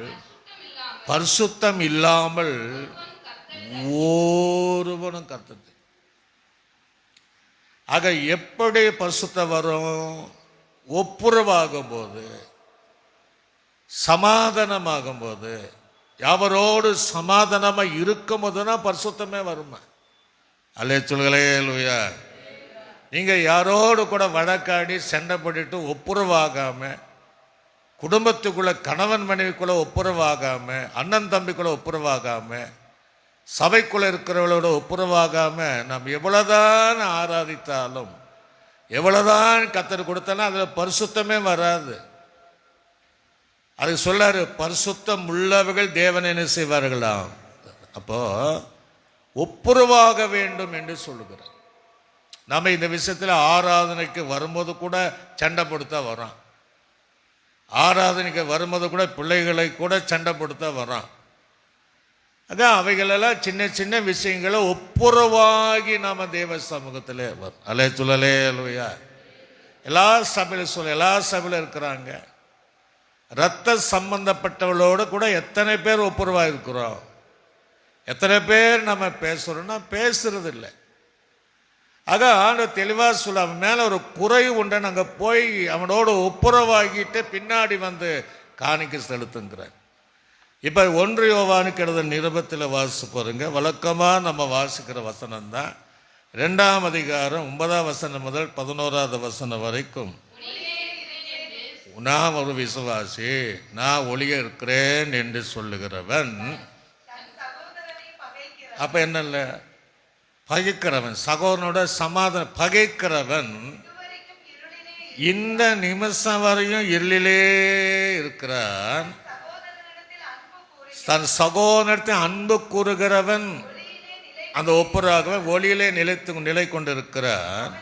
பரிசுத்தம் இல்லாமல் ஒருவனும் கர்த்தர். ஆக எப்படி பரிசுத்தம் வரும்? ஒப்புரவாகும் போது, சமாதானமாகும் போது, யாவரோடு சமாதானமாக இருக்கும் போதுனா பரிசுத்தமே வருமா? அல்லேலூயா. நீங்கள் யாரோடு கூட வழக்காடி சண்டை போட்டுட்டு ஒப்புரவாகாமல், குடும்பத்துக்குள்ளே கணவன் மனைவிக்குள்ளே ஒப்புரவாகாமல், அண்ணன் தம்பிக்குள்ளே ஒப்புரவாகாமல், சபைக்குள்ளே இருக்கிறவளோட ஒப்புரவாகாமல் நாம் எவ்வளோதான் ஆராதித்தாலும், எவ்வளோதான் கர்த்தர் கொடுத்தாலும் அதில் பரிசுத்தமே வராது. அது சொல்லாரு, பரிசுத்தம் உள்ளவர்கள் தேவனை என்ன செய்வார்களாம். அப்போ ஒப்புரவாக வேண்டும் என்று சொல்லுகிறார். நம்ம இந்த விஷயத்தில் ஆராதனைக்கு வரும்போது கூட சண்டை போடுத்தா வரோம். ஆராதனைக்கு வரும்போது கூட பிள்ளைகளை கூட சண்டை போடுத்தா வரோம். அதான் அவைகளெல்லாம் சின்ன சின்ன விஷயங்களை ஒப்புரவாகி நாம தேவ சமூகத்தில் வரும். அல்லேலூயா. எல்லா சபையில எல்லா சபையில இருக்கிறாங்க. இரத்த சம்பந்தப்பட்டவளோடு கூட எத்தனை பேர் ஒப்புரவாக இருக்கிறோம்? எத்தனை பேர் நம்ம பேசுகிறோம்னா பேசுறது இல்லை. ஆக ஆண்டவர் தெளிவாக சொல்ல, அவன் மேலே ஒரு குறை உண்டு, நாங்கள் போய் அவனோடு ஒப்புரவாகிட்டு பின்னாடி வந்து காணிக்கை செலுத்துங்கிறார். இப்போ 1 யோவானுக்கு எழுத நிருபத்தில் வாசிச்சு பாருங்க. வழக்கமாக நம்ம வாசிக்கிற வசனம் தான் 2ஆம் அதிகாரம் 9ஆம் வசனம் முதல் 11ஆவது வசனம் வரைக்கும். நான் ஒரு விசுவாசி, நான் ஒளிய இருக்கிறேன் என்று சொல்லுகிறவன். அப்ப என்னல்ல, பகைக்கிறவன், சகோதரனோட சமாதானம் பகைக்கிறவன் இந்த நிமிஷம் வரையும் இருளிலே இருக்கிறான். தன் சகோதரத்தில் அன்பு கூறுகிறவன், அந்த ஒப்புராகவன் ஒளியிலே நிலை கொண்டிருக்கிறான்.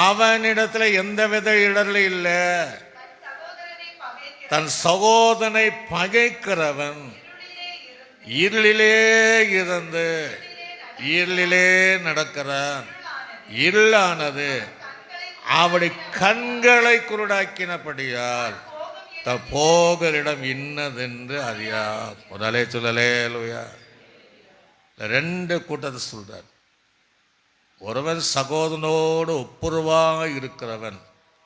அவனிடத்துல எந்தவித இடர்ல இல்லை. தன் சகோதரனை பகைக்கிறவன் இருளிலே இருந்து இருளிலே நடக்கிறான். இருளானது அவருடைய கண்களை குருடாக்கினபடியால் போகிற இடம் இன்னதென்று அறியார். ஒரு அல்லேலூயா. 2 கூட்டத்தை சொல்றார். ஒருவன் சகோதரனோடு ஒப்புரவாக இருக்கிறவன்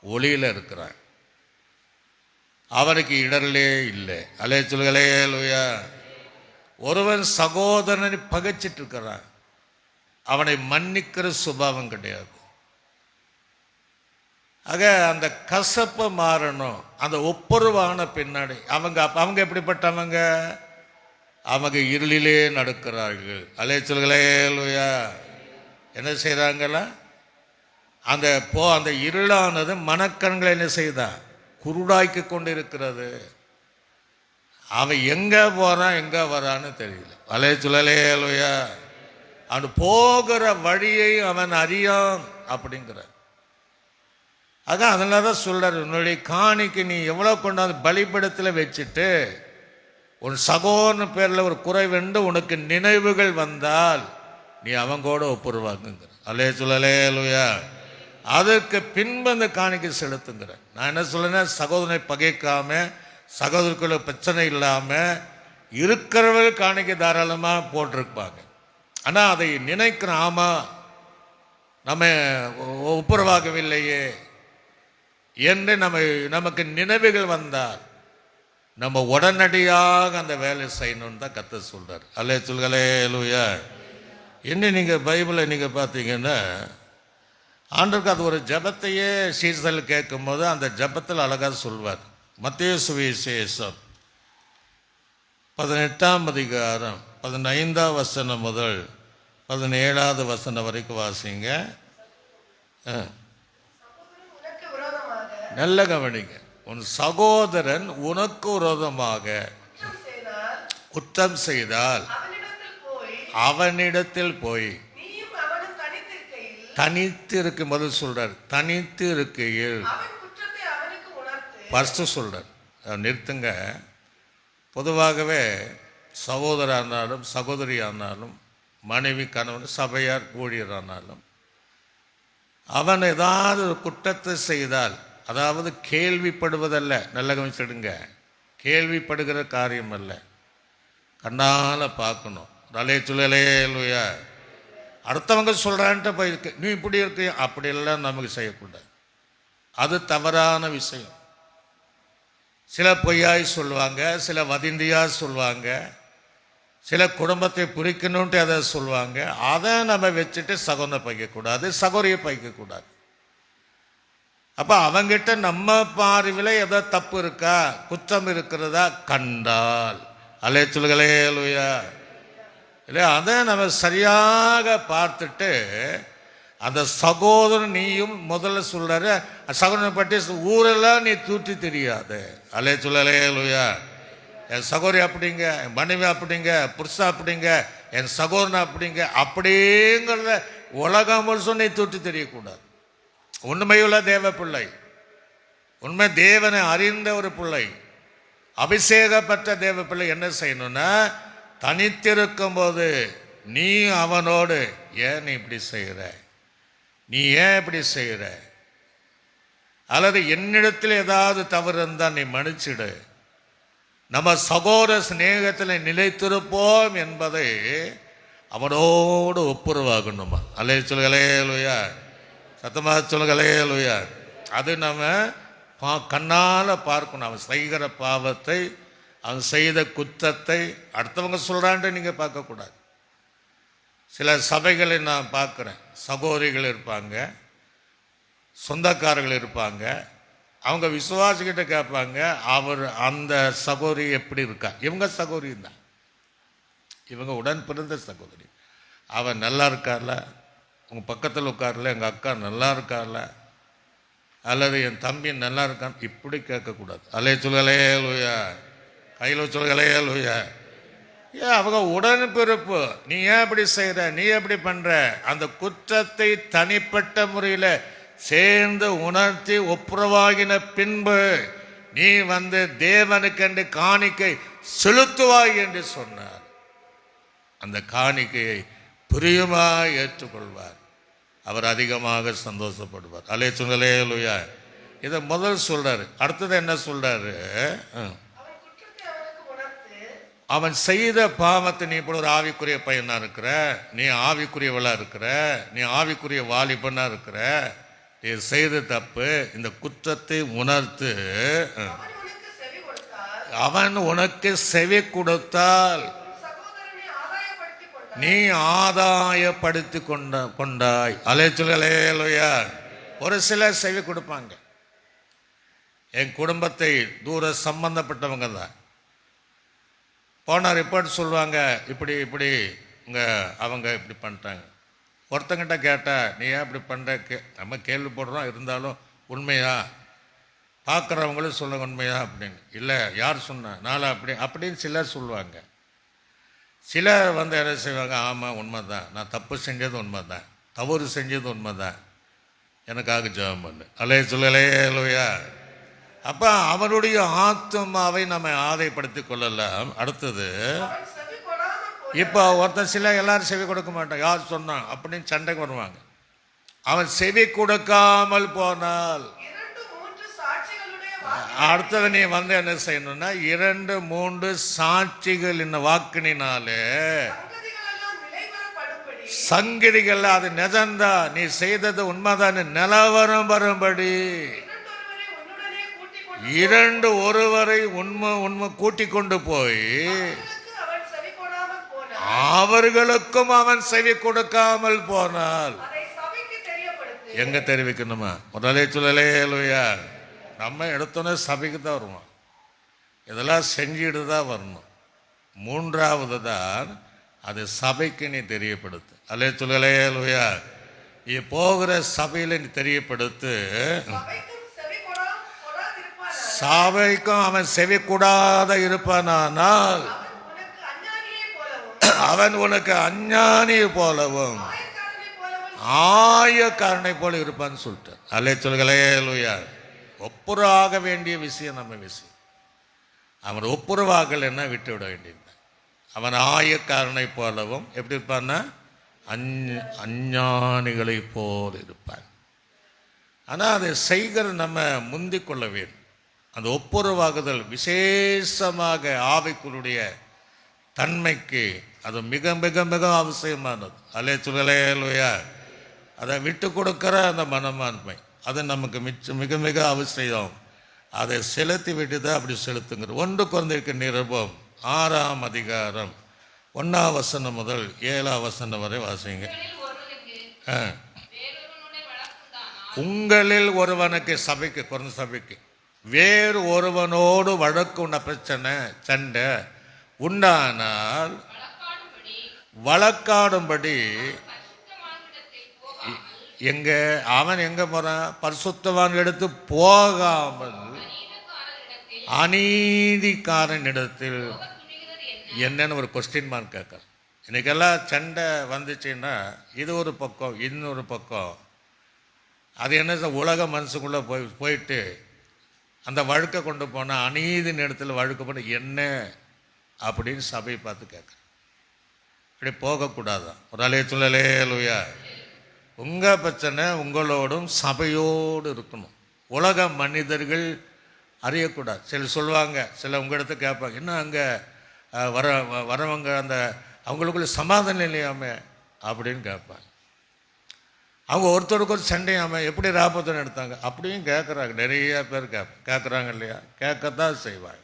ஒளியில் இருக்கிறான், அவனுக்கு இடர்லே இல்லை. அல்லேலூயா. ஒருவன் சகோதரனை பகைச்சிட்டு இருக்கிறான், அவனை மன்னிக்கிற சுபாவம் கிடையாது. ஆக அந்த கசப்பை மாறணும். அந்த ஒப்புரவான பின்னாடி அவங்க எப்படிப்பட்டவங்க? அவங்க இருளிலே நடக்கிறார்கள். அல்லேலூயா. என்ன செய்கிறாங்களா? அந்த இருளானது மனக்கண்களை என்ன செய்தான்? குருடாக்கி கொண்டு இருக்கிறது. அவன் எங்கே போகிறான் எங்கே வரான்னு தெரியல. அல்லேலூயா. அவன் போகிற வழியை அவன் அறியான் அப்படிங்கிற. அதான் அதனால தான் சொல்கிறார், உன்னுடைய காணிக்கை நீ எவ்வளோ கொண்டாந்து பலிபீடத்தில் வச்சுட்டு உன் சகோதரன் பேரில் ஒரு குறைவென்று உனக்கு நினைவுகள் வந்தால் நீ அவங்கூட ஒப்புருவாக்குங்கிற. அல்லேலூயா. அதற்கு பின்பு அந்த காணிக்கை செலுத்துங்கிற. நான் என்ன சொல்லுன்னா, சகோதரனை பகைக்காம, சகோதரருக்குள்ள பிரச்சனை இல்லாமல் இருக்கிறவர்கள் காணிக்கை தாராளமாக போட்டிருப்பாங்க. ஆனால் அதை நினைக்கிறோம், ஆமாம் நம்ம ஒப்புரவாகவில்லையே என்று நமக்கு நினைவுகள் வந்தால் நம்ம உடனடியாக அந்த வேலை செய்யணும்னு தான் கர்த்தர் சொல்கிறார். அல்லேலூயா. இன்னும் நீங்கள் பைபிளை நீங்கள் பார்த்தீங்கன்னா, ஆண்டவருக்கு அது ஒரு ஜபத்தையே சீசல் கேட்கும் போது அந்த ஜபத்தில் அழகாக சொல்வார். மத்தேயு சுவிசேஷம் 18ஆம் அதிகாரம் 15ஆம் வசனம் முதல் 17ஆவது வசனம் வரைக்கும் வாசிங்க. நல்ல கவனிங்க. உன் சகோதரன் உனக்கு விரோதமாக குற்றம் செய்தால் அவனிடத்தில் போய் தனித்து இருக்கும் போது சொல்றார், தனித்து இருக்கையில் ஃபர்ஸ்ட் சொல்றார். நிறுத்துங்க. பொதுவாகவே சகோதரனாலும் சகோதரியானாலும் மனைவி கணவன் சபையார் ஊழியரானாலும் அவன் ஏதாவது ஒரு குற்றத்தை செய்தால், அதாவது கேள்விப்படுவதல்ல, நல்ல கவனிச்சிடுங்க, கேள்விப்படுகிற காரியம் அல்ல, கண்ணால் பார்க்கணும். அல்லேலூயா. அடுத்தவங்க சொல்கிறான்ட்டு போய் நீ இப்படி இருக்கு அப்படியெல்லாம் நமக்கு செய்யக்கூடாது. அது தவறான விஷயம். சில பொய்யாய் சொல்லுவாங்க, சில வதந்தியாக சொல்லுவாங்க, சில குடும்பத்தை குறிக்கணுன்ட்டு அதை சொல்லுவாங்க. அதை நம்ம வச்சுட்டு சகோதரனை பைக்கக்கூடாது, சகோதரியை பைக்கக்கூடாது. அப்போ அவங்கிட்ட நம்ம பார்வையில் ஏதோ தப்பு இருக்கா, குற்றம் இருக்கிறதா கண்டால், அல்லேலூயா, இல்லை அதை நம்ம சரியாக பார்த்துட்டு அந்த சகோதரன், நீயும் முதல்ல சொல்கிறாரு, சகோதரனை பற்றி ஊரெல்லாம் நீ தூற்றி தெரியாது. அல்லேலூயா. என் சகோதரி அப்படிங்க, என் மனைவி அப்படிங்க, புருஷா அப்படிங்க, என் சகோதரன் அப்படிங்க, அப்படிங்கிறத உலகம் முழுசும் நீ தூற்றி தெரியக்கூடாது. உண்மையுள்ள தேவ பிள்ளை, உண்மை தேவனை அறிந்த ஒரு பிள்ளை, அபிஷேகப்பட்ட தேவ பிள்ளை என்ன செய்யணும்னா, தனித்திருக்கும் போது நீ அவனோடு ஏன் நீ இப்படி செய்கிற, நீ ஏன் இப்படி செய்கிற, அல்லது என்னிடத்தில் ஏதாவது தவறு இருந்தால் நீ மன்னிச்சிடு, நம்ம சகோதர சிநேகத்தில் நிலைத்திருப்போம் என்பதை அவனோடு ஒப்புரவாகணுமா. அல்லேலூயா. சத்தமாக சொல்லுங்க. அல்லேலூயா. அது நம்ம கண்ணால் பார்க்கணும். அவன் செய்கிற பாவத்தை, அவன் செய்த குற்றத்தை அடுத்தவங்க சொல்கிறான்ட்டு நீங்கள் பார்க்கக்கூடாது. சில சபைகளை நான் பார்க்குறேன், சகோதரிகள் இருப்பாங்க, சொந்தக்காரர்கள் இருப்பாங்க, அவங்க விசுவாசிக்கிட்ட கேட்பாங்க, அவர் அந்த சகோதரி எப்படி இருக்கா, இவங்க சகோதரி தான், இவங்க உடன் பிறந்த சகோதரி, அவன் நல்லா இருக்கார்ல, உங்கள் பக்கத்தில் உட்கார்ல, எங்கள் அக்கா நல்லா இருக்கார்ல, அல்லது என் தம்பி நல்லா இருக்கான், இப்படி கேட்கக்கூடாது. அல்லேலூயா. கையில் சொல்லுங்களேலூயா. ஏன் அவங்க உடன் பிறப்பு, நீ ஏன் இப்படி செய்கிற, நீ எப்படி பண்ணுற, அந்த குற்றத்தை தனிப்பட்ட முறையில் சேர்ந்து உணர்த்தி ஒப்புரவாகின பின்பு நீ தேவனுக்கென்று காணிக்கை செலுத்துவாய் என்று சொன்னார். அந்த காணிக்கையை பிரியமாய் ஏற்றுக்கொள்வார், அவர் அதிகமாக சந்தோஷப்படுவார். அல்லேலூயா. இதை முதல் சொல்றாரு. அடுத்தது என்ன சொல்றாரு, அவன் செய்த பாவத்தை, நீ இப்படி ஒரு ஆவிக்குரிய பையனா இருக்கிற, நீ ஆவிக்குரியவளா இருக்கிற, நீ ஆவிக்குரிய வாலிபனா இருக்கிற, நீ செய்த தப்பு, இந்த குற்றத்தை உணர்த்து, அவன் உனக்கு செவி கொடுத்தால் நீ ஆதாயப்படுத்தி கொண்டாய். அல்லேலூயா. ஒரு சிலர் செவி கொடுப்பாங்க, என் குடும்பத்தை தூர சம்பந்தப்பட்டவங்க தான் போனால் ரிப்போர்ட் சொல்லுவாங்க, இப்படி இப்படி அவங்க இப்படி பண்ணிட்டாங்க. ஒருத்தங்கிட்ட கேட்டால் நீ ஏன் இப்படி பண்ணுற, நம்ம கேள்விப்படுறோம், இருந்தாலும் உண்மையா, பார்க்குறவங்களும் சொல்லுங்க உண்மையா அப்படின்னு. இல்லை யார் சொன்ன நாளா அப்படின்னு சிலர் சொல்லுவாங்க. சிலர் என்ன செய்வாங்க, ஆமாம் உண்மை தான், நான் தப்பு செஞ்சது உண்மை தான், தவறு செஞ்சது உண்மை தான், எனக்காக ஜெபம் பண்ணு. அல்லேலூயா. அப்ப அவருடைய ஆத்துமாவை நம்ம ஆதைப்படுத்திக் கொள்ளலாம். அடுத்தது, இப்போ ஒருத்தர் சில எல்லாரும் செவி கொடுக்க மாட்டான், யார் சொன்னான் அப்படின்னு சண்டைக்கு வருவாங்க. அவன் செவி கொடுக்காமல் போனால் அடுத்தது நீ வந்து என்ன செய்யணும்னா 2-3 சாட்சிகள் இந்த வாக்கினாலே சங்கதிகள் அது நிஜந்தா நீ செய்தது உண்மைதான் நிலவரம் வரும்படி 2 ஒருவரை உண்மை கூட்டிக் கொண்டு போய் அவர்களுக்கும் அவன் செவி கொடுக்காமல் போனால் எங்க தெரிவிக்கணுமா? முதலே சொல்லலேலுயா. நம்ம எடுத்தோன்னே சபைக்கு தான் வருவோம், இதெல்லாம் செஞ்சுட்டு தான் வரணும். 3வது தான் அது சபைக்கு நீ தெரியப்படுத்து. அல்லே சொல்லலேலுயா. நீ போகிற சபையில நீ தெரியப்படுத்து. சபைக்கும் அவன் செவி கூடாத இருப்பானால் அவன் உனக்கு அஞ்ஞானி போலவும் ஆயக்காரனை போல இருப்பான்னு சொல்லிட்டு. அல்லே சொல்லுங்களேலுயா. ஒப்புரவாக வேண்டிய விஷயம் நம்ம விஷயம். அவன் ஒப்புரவாகல் என்ன விட்டு விட வேண்டியது. அவன் ஆயக்காரனை போலவும் எப்படி இருப்பான்னா அஞ்ஞானிகளை போல் இருப்பான். ஆனால் அதை செய்கிற நம்ம முந்திக் கொள்ள வேண்டும். அந்த ஒப்புரவாகுதல் விசேஷமாக ஆவிக்குரிய தன்மைக்கு அது மிக மிக மிக அவசியமானது. அல்லே சொல்லலேலுயா. அதை விட்டு கொடுக்கிற அந்த மனமான்மை அது நமக்கு மிக மிக அவசியம். அதை செலுத்தி விட்டு தான் அப்படி செலுத்துங்கிற. 1 கொரிந்தியருக்கு நிருபம் 6ஆம் அதிகாரம் 1ஆம் வசனம் முதல் 7ஆம் வசனம் வரை வாசிங்க. உங்களில் ஒருவனுக்கு சபைக்கு குறைந்த சபைக்கு வேறு ஒருவனோடு வழக்கு உள்ள பிரச்சனை சண்டை உண்டானால் வழக்காடும்படி அவன் எங்க போறான்? பரிசுத்தவான் எடுத்து போகாமல் அநீதிக்காரன் இடத்தில் என்னன்னு ஒரு கொஸ்டின் மார்க் கேட்க. இன்னைக்கெல்லாம் சண்டை வந்துச்சுன்னா இது ஒரு பக்கம் இன்னொரு பக்கம். அது என்ன உலக மனசுக்குள்ள போயிட்டு அந்த வழக்கை கொண்டு போனால் அநீதி இடத்துல வழக்கு பண்ண என்ன அப்படின்னு சபையை பார்த்து கேட்க. இப்படி போகக்கூடாதான். ஒரு அலைய சொல்லலேலுயா. உங்கள் பிரச்சனை உங்களோடும் சபையோடு இருக்கணும். உலக மனிதர்கள் அறியக்கூடாது. சில சொல்லுவாங்க, சில உங்கள் இடத்த கேட்பாங்க, என்ன அங்கே வரவங்க அந்த அவங்களுக்குள்ள சமாதானம் இல்லையாமே அப்படின்னு கேட்பாங்க. அவங்க ஒருத்தருக்கு ஒரு சண்டையாம எப்படி ராபத்தம் எடுத்தாங்க அப்படியும் கேட்குறாங்க. நிறைய பேர் கேட்குறாங்க இல்லையா? கேட்கத்தான் செய்வாங்க.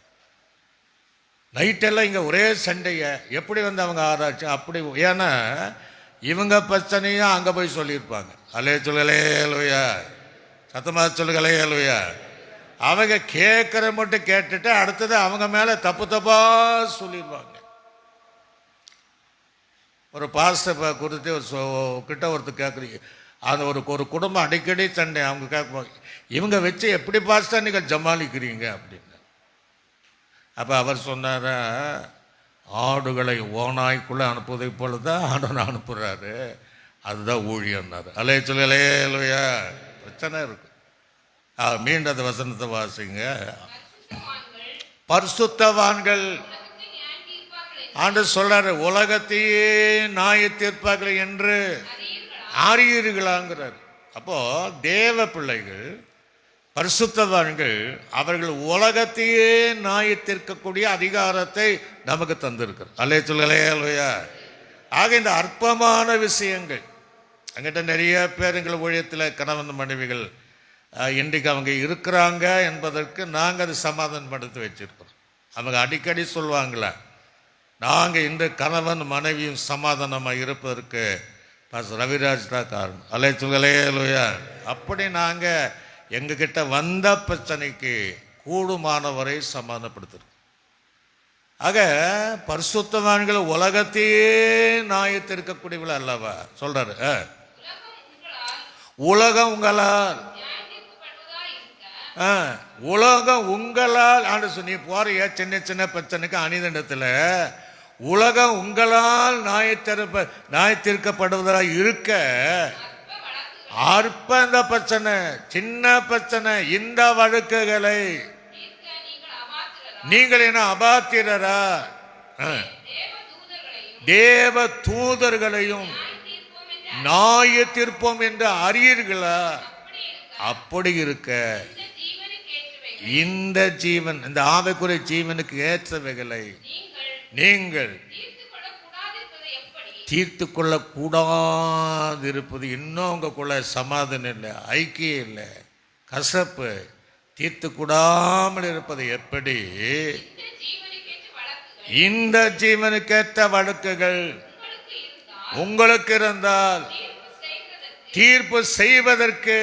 நைட்டெல்லாம் இங்கே ஒரே சண்டையை எப்படி வந்து அவங்க ஆராய்ச்சி அப்படி. ஏன்னா இவங்க பிரச்சனையும் அங்கே போய் சொல்லியிருப்பாங்க. அலே சொல்லுகலையா, சத்தமாக சொல்லுகலையா. அவங்க கேட்குற மட்டும் கேட்டுட்டு அடுத்தது அவங்க மேலே தப்பு தப்பாக சொல்லிடுவாங்க. ஒரு பாஸ்டரை குறித்து கிட்ட ஒருத்தர் கேட்குறீங்க, அந்த ஒரு குடும்பம் அடிக்கடி சண்டை. அவங்க கேட்பாங்க, இவங்க வச்சு எப்படி பாஸ்டர் நீங்கள் ஜமாளிக்கிறீங்க அப்படின்னு. அப்போ அவர் சொன்னார, ஆடுகளை ஓநாய்க்குள்ளே அனுப்புவதை போல தான் ஆண்டவனை அனுப்புகிறாரு, அதுதான் ஊழியன்னாரு. அலைய சொல்லலையா. பிரச்சனை இருக்கு. மீண்டும் அந்த வசனத்தை வாசிங்க. பரிசுத்தவான்கள் ஆண்டு சொல்றாரு, உலகத்தையே நியாய தீர்ப்பார்கள் என்று அறியீர்களாங்கிறார். அப்போ தேவ பிள்ளைகள் பரிசுத்தவான்கள் அவர்கள் உலகத்தையே நியாய தீர்க்கக்கூடிய அதிகாரத்தை நமக்கு தந்திருக்கிறார். அல்லே சொல்லலையா. ஆக இந்த அற்பமான விஷயங்கள் அங்கிட்ட நிறைய பேர் எங்கள் ஊழியத்தில் கணவன் மனைவிகள் இன்றைக்கு அவங்க இருக்கிறாங்க என்பதற்கு நாங்கள் அது சமாதானப்படுத்தி வச்சிருக்கிறோம். அவங்க அடிக்கடி சொல்லுவாங்களே, நாங்கள் இன்று கணவன் மனைவியும் சமாதானமாக இருப்பதற்கு ரவிராஜ் தான் காரணம். அலை சொல்லலையா. அப்படி நாங்கள் எங்ககிட்ட வந்த பிரச்சனைக்கு கூடுமானவரை சமாதானப்படுத்துறோம். ஆக பரிசுத்தவான்கள் உலகத்தையே நியாயத்திருக்கக்கூடியவர்கள் அல்லவா சொல்றாரு. உலகம் உங்களால் உலகம் உங்களால் ஆண்டு நீ போறிய சின்ன சின்ன பிரச்சனைக்கு அநீதிடத்தில் உலகம் உங்களால் நியாயத்தீர்க்கப்படுவதாக இருக்க அற்ப இந்த பிரச்சனை, சின்ன பிரச்சனை, இந்த வழக்குகளை நீங்கள் என்ன அபாத்திரரா? தேவ தூதர்களையும் நியாய தீர்ப்போம் என்று அறியீர்களா? அப்படி இருக்க இந்த ஜீவன், இந்த ஆவிக்குரிய ஜீவனுக்கு ஏற்றவைகளை நீங்கள் தீர்த்து கொள்ள கூடாதிருப்பது, இன்னும் உங்களுக்குள்ள சமாதானம் இல்லை, ஐக்கியம் இல்லை, கசப்பு, தீர்த்து கூடாமல் இருப்பது எப்படி? இந்த ஜீவனுக்கேற்ற வழக்குகள் உங்களுக்கு இருந்தால் தீர்ப்பு செய்வதற்கு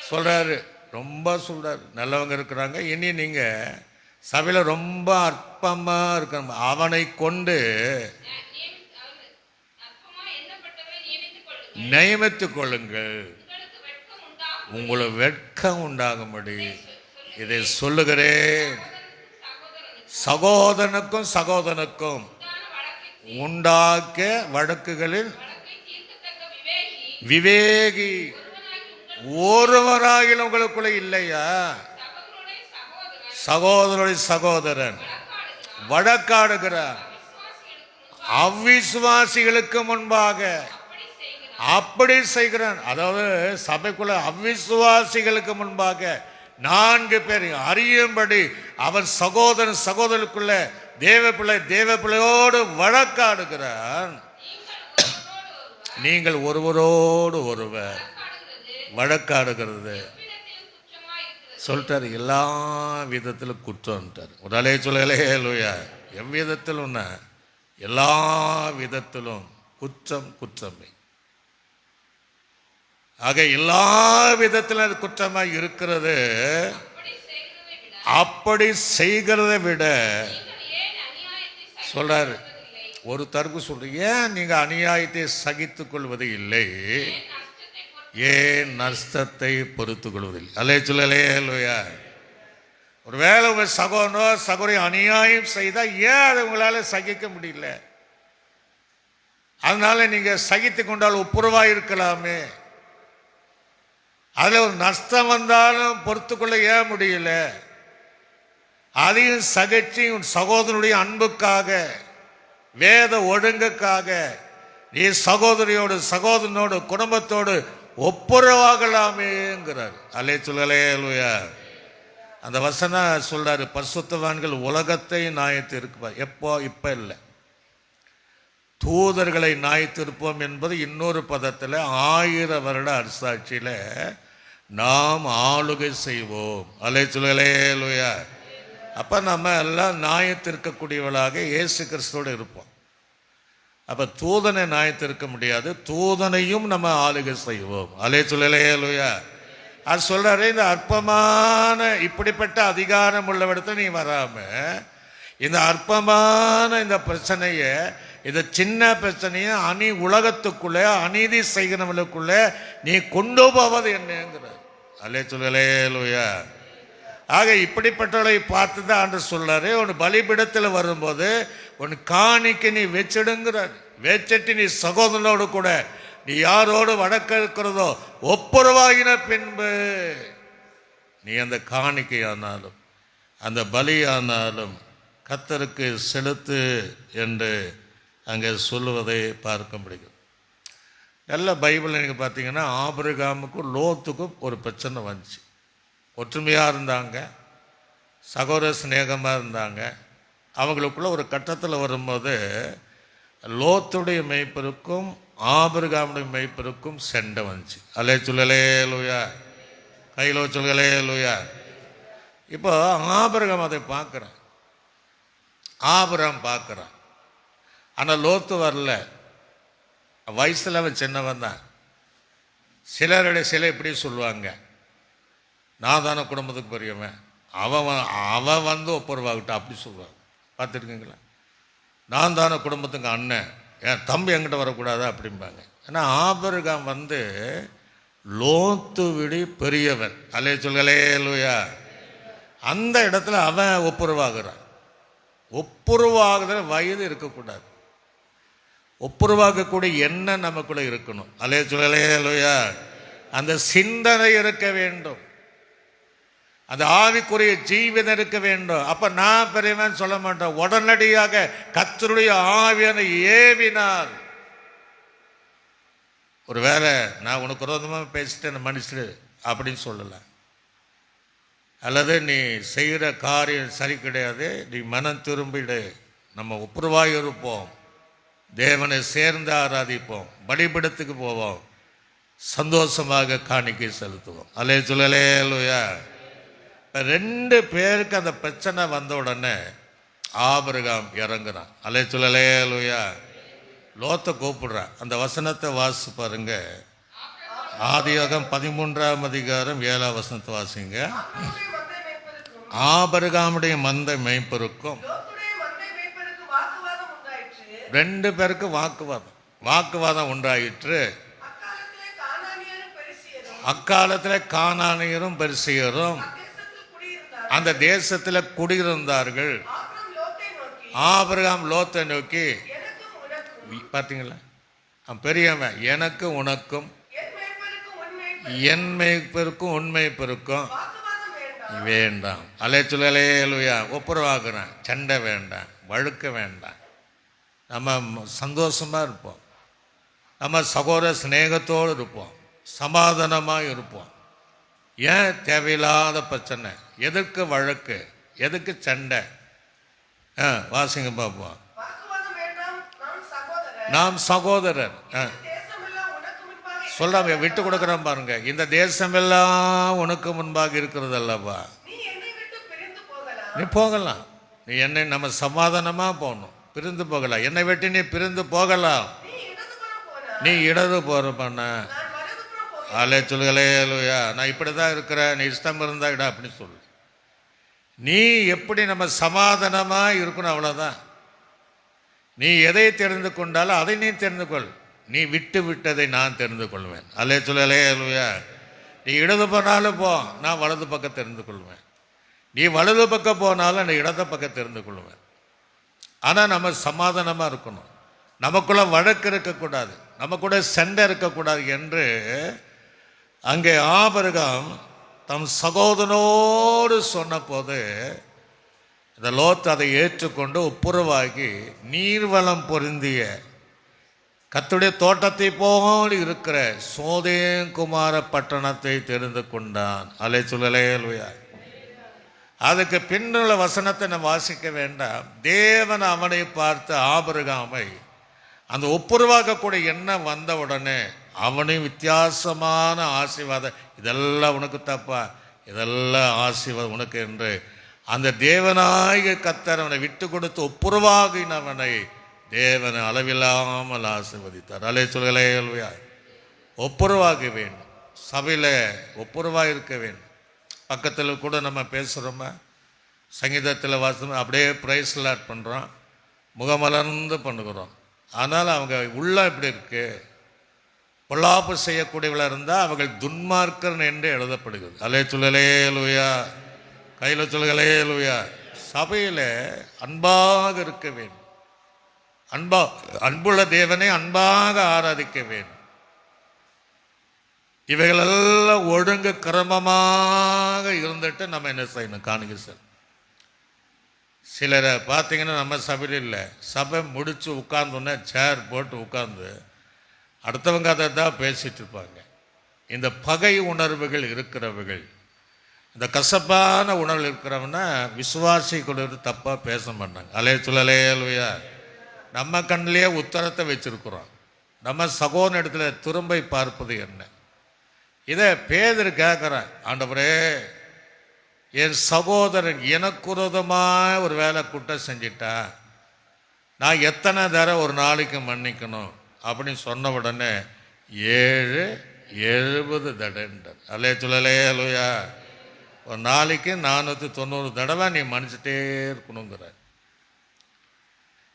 சொல்றாரு. ரொம்ப சொல்றாரு. நல்லவங்க இருக்கிறாங்க, இனி நீங்க சபையில ரொம்ப அற்பமா இருக்கணும், அவனை கொண்டு நியமித்துக் கொள்ளுங்கள், உங்களுக்கு வெட்கம் உண்டாகும்படி இதை சொல்லுகிறேன். சகோதரனுக்கும் சகோதரனுக்கும் உண்டாக்க வழக்குகளில் விவேகி ஒருவராகிலும் உங்களுக்குள்ள இல்லையா? சகோதரனுடைய சகோதரன் வழக்காடுகிறார், அவ்விசுவாசிகளுக்கு முன்பாக அப்படி செய்கிறான். அதாவது சபைக்குள்ள அவ்விசுவாசிகளுக்கு முன்பாக 4 பேர் அறியும்படி அவர் சகோதரன் சகோதரனுக்குள்ள தேவ பிள்ளையோடு வழக்காடுகிறான். நீங்கள் ஒருவரோடு ஒருவர் வழக்காடுகிறது சொல்லிட்டார். எல்லா விதத்திலும் குற்றம்ட்டார். ஒரு அலைய சொல்லலே லூயா. எவ்விதத்திலும் எல்லா விதத்திலும் குற்றம் குற்றமே. ஆக எல்லா விதத்திலும் குற்றமாக இருக்கிறது. அப்படி செய்கிறதை விட சொல்றாரு. ஒரு தரப்பு சொல்ற, ஏன் நீங்க அநியாயத்தை சகித்துக் கொள்வது இல்லை, ஏன் நஷ்டத்தை பொறுத்துக் கொள்வதில்லை? அல்லே சொல்லலே லூயா. ஒரு வேளை உங்க சகோதரனோ சகோதரி அநியாயம் செய்தா ஏன் அதை உங்களால சகிக்க முடியல? அதனால நீங்க சகித்து கொண்டால் ஒப்புரவா இருக்கலாமே. அதுல ஒரு நஷ்டம் வந்தாலும் பொறுத்துக்கொள்ள ஏன் முடியல? அதையும் சகிச்சு உன் சகோதரனுடைய அன்புக்காக, வேத ஒழுங்குக்காக நீ சகோதரியோடு சகோதரனோடு குடும்பத்தோடு ஒப்புரவாகலாமேங்கிறார். அல்லே சொல்லலே லூயா. அந்த வசனம் சொல்றாரு, பரிசுத்தவான்கள் உலகத்தை நியாயத்து இருப்பார். எப்போ? இப்ப இல்லை. தூதர்களை நியாயத்திருப்போம் என்பது இன்னொரு பதத்தில் 1000 வருட அரசாட்சியில நாம் ஆளுகை செய்வோம். அல்லே சொல்லலே லூயா. அப்ப நம்ம எல்லாம் நியாயத்திற்கக்கூடியவளாக இயேசு கிறிஸ்துவோடு இருப்போம். அப்ப தூதனை நியாயத்திருக்க முடியாது, தூதனையும் நம்ம ஆளுகை செய்வோம். அல்லே சொல்லலே லூயா. அது சொல்றாரு, இந்த அற்பமான இப்படிப்பட்ட அதிகாரம் உள்ளவிடத்தில் நீ வராம இந்த அற்பமான இந்த பிரச்சனைய, இந்த சின்ன பிரச்சனையை உலகத்துக்குள்ள அநீதி செய்கிறவர்களுக்குள்ள நீ கொண்டு போவது என்னங்கிறார். அல்லே சொல்லலே லூயா. ஆக இப்படிப்பட்டவளை பார்த்து தான் ஆண்டவர் சொல்றாரு, உன் பலிபீடத்தில் வரும்போது உன் காணிக்கை நீ வச்சிடுங்கிறார். வச்சிட்டு நீ சகோதரனோடு கூட நீ யாரோடு வழக்க இருக்கிறதோ ஒப்புரவாகின பின்பு நீ அந்த காணிக்கையானாலும் அந்த பலியானாலும் கர்த்தருக்கு செலுத்து என்று அங்கே சொல்லுவதை பார்க்க முடியும். நல்ல பைபிள் நீங்கள் பார்த்தீங்கன்னா ஆபிரகாமுக்கும் லோத்துக்கும் ஒரு பிரச்சனை வந்துச்சு. ஒற்றுமையாக இருந்தாங்க, சகோதர சிநேகமாக இருந்தாங்க. அவங்களுக்குள்ள ஒரு கட்டத்தில் வரும்போது லோத்துடைய மெய்ப்பருக்கும் ஆபிரகாமுடைய மெய்ப்பருக்கும் சண்டை வந்துச்சு. அல்லே சொல்லலே லூயா. கையிலோ சொல்லலே லூயா. இப்போ ஆபிரகாம் அதை பார்க்குறான், ஆபிரகாம் பார்க்குறான். ஆனால் லோத்து வரல. வயசில் அவன் சின்னவன் தான். சிலருடைய இப்படி சொல்லுவாங்க, நான் தானே குடும்பத்துக்கு பெரியவன், அவன் வந்து ஒப்புரவாகட்டும் அப்படி சொல்லுவாங்க. பார்த்துருக்கீங்களா? நான் தானே குடும்பத்துக்கு அண்ணன், என் தம்பி என்கிட்ட வரக்கூடாதா அப்படிம்பாங்க. ஏன்னா ஆபிரகாம் வந்து லோத்து விடி பெரியவன். அல்லே சொல்லலே லூயா. அந்த இடத்துல அவன் ஒப்புரவாகிறான். ஒப்புரவாகுதல் வயது இருக்கக்கூடாது. ஒப்புரவாக்கக்கூடிய எண்ணம் நமக்குள்ள இருக்கணும். அல்லேலூயா. அந்த சிந்தனை இருக்க வேண்டும், அந்த ஆவிக்குரிய ஜீவனம் இருக்க வேண்டும். அப்ப நான் பெரியவன் சொல்ல மாட்டேன். உடனடியாக கர்த்தருடைய ஆவியானவர் ஏவினார். ஒரு வேளை நான் உனக்கு விரோதமாக பேசிட்டேன் மனுஷரு அப்படின்னு சொல்லலை, அல்லது நீ செய்கிற காரியம் சரி கிடையாது, நீ மனம் திரும்பிடு, நம்ம ஒப்புரவாக இருப்போம், தேவனை சேர்ந்து ஆராதிப்போம், பலிபீடத்துக்கு போவோம், சந்தோஷமாக காணிக்கை செலுத்துவோம். அல்லேலூயா. இப்போ 2 பேருக்கு அந்த பிரச்சனை வந்த உடனே ஆபிரகாம் இறங்குறான். அல்லேலூயா. லோத்தை கூப்பிடுறான். அந்த வசனத்தை வாசி பாருங்க. ஆதியாகமம் 13ஆம் அதிகாரம் 7ஆம் வசனத்தை வாசிங்க. ஆபிரகாமுடைய மந்தை மேய்ப்பருக்கும் 2 பேருக்கு வாக்குவாதம் உண்டாயிற்று. அக்காலத்தில் கானானியரும் பெரிசியரும் அந்த தேசத்தில் குடியிருந்தார்கள். ஆபிரகாம் லோத்தை நோக்கி, பார்த்தீங்களா, பெரியவன், எனக்கு உனக்கும் என் மேய்ப்பருக்கும் உண்மை பெருக்கும் வேண்டாம். அல்லேலூயா. ஒப்புரவாக்குறேன், சண்டை வேண்டாம், வழுக்க வேண்டாம், நம்ம சந்தோஷமாக இருப்போம், நம்ம சகோதர சிநேகத்தோடு இருப்போம், சமாதானமாக இருப்போம். ஏன் தேவையில்லாத பிரச்சனை? எதற்கு வழக்கு? எதுக்கு சண்டை? வாசிங்க பார்ப்போம். நாம் சகோதரர் சொல்றாங்க, விட்டு கொடுக்குறோம் பாருங்க. இந்த தேசமெல்லாம் உனக்கு முன்பாக இருக்கிறது அல்லவா, நீ போகலாம், நீ என்னை நம்ம சமாதானமா போகணும், பிரிந்து போகலாம், என்னை விட்டு நீ பிரிந்து போகலாம், நீ இடது போற பண்ண. அல்லேலூயா. நான் இப்படி தான் இருக்கிறேன், நீ இஷ்டம் இருந்தா இட அப்படின்னு சொல்லு. நீ எப்படி நம்ம சமாதானமா இருக்கணும், அவ்வளோதான். நீ எதை தெரிந்து கொண்டாலும் அதை நீ தெரிந்து கொள். நீ விட்டு விட்டதை நான் தெரிந்து கொள்வேன். அல்லேலூயா. நீ இடது போனாலும் போ, நான் வலது பக்கம் தெரிந்து கொள்வேன். நீ வலது பக்கம் போனாலும் நான் இடது பக்கம் தெரிந்து கொள்வேன். ஆனால் நம்ம சமாதானமாக இருக்கணும், நமக்குள்ள வழக்கு இருக்கக்கூடாது, நமக்குள்ள சண்டை இருக்கக்கூடாது என்று அங்கே ஆபிரகாம் தம் சகோதரனோடு சொன்ன போது இந்த லோத் அதை ஏற்றுக்கொண்டு ஒப்புரவாகி நீர்வளம் பொருந்திய கர்த்தருடைய தோட்டத்தை போல் இருக்கிற சோதேங்குமார பட்டணத்தை தெரிந்து கொண்டான். அல்லேலூயா. அதுக்கு பின்னுள்ள வசனத்தை நம்ம வாசிக்க வேண்டாம். தேவன் அவனை பார்த்து ஆபிரகாமை அந்த ஒப்புரவாக்கக்கூடிய எண்ணம் வந்த உடனே அவனையும் வித்தியாசமான ஆசீர்வாதம், இதெல்லாம் உனக்கு தப்பா, இதெல்லாம் ஆசீர்வாதம் உனக்கு என்று அந்த தேவனாகிய கர்த்தர் அவனை விட்டு கொடுத்து ஒப்புரவாகினவனை தேவனை அளவில்லாமல் ஆசீர்வதித்தார். அல்லேலூயா. ஒப்புரவாக வேண்டும், சபையில் ஒப்புரவாக இருக்க வேண்டும். பக்கத்தில் கூட நம்ம பேசுகிறோமா, சங்கீதத்தில் வாசம் அப்படியே ப்ரைஸ் லாட் பண்ணுறோம், முகமலர்ந்து பண்ணுகிறோம். ஆனால் அவங்க உள்ள எப்படி இருக்கு, பொல்லாப்பு செய்யக்கூடியவளாக இருந்தால் அவர்கள் துன்மார்க்கன் என்று எழுதப்படுகிறது. அல்லேலூயா. கையில் சொல்லுங்களேலூயா. சபையில் அன்பாக இருக்க வேண்டும், அன்புள்ள தேவனை அன்பாக ஆராதிக்க வேண்டும். இவைகளெல்லாம் ஒழுங்கு கிரமமாக இருந்துட்டு நம்ம என்ன செய்யணும், காணிக்கை சார். சிலரை பார்த்தீங்கன்னா நம்ம சபையில் இல்லை, சபை முடித்து உட்கார்ந்தோன்னே சேர் போட்டு உட்கார்ந்து அடுத்தவங்க அதை தான் பேசிகிட்டு இருப்பாங்க. இந்த பகை உணர்வுகள் இருக்கிறவர்கள், இந்த கசப்பான உணர்வு இருக்கிறவனா விசுவாசி கூட தப்பாக பேச மாட்டாங்க. அல்லேலூயா. நம்ம கண்ணிலேயே உத்தரத்தை வச்சிருக்கிறோம், நம்ம சகோதர இடத்துல திரும்பை பார்ப்பது என்ன? இதை பேதர் கேட்குறேன், ஆண்டவரே என் சகோதரன் எனக்கு விரோதமாக ஒரு வேலை குற்றம் செஞ்சிட்டா நான் எத்தனை தடவை ஒரு நாளைக்கு மன்னிக்கணும் அப்படின்னு சொன்ன உடனே 70 தடவைன்றார். அல்லேலூயா. ஒரு நாளைக்கு 490 தடவை நீ மன்னிச்சுட்டே இருக்கணுங்கிற.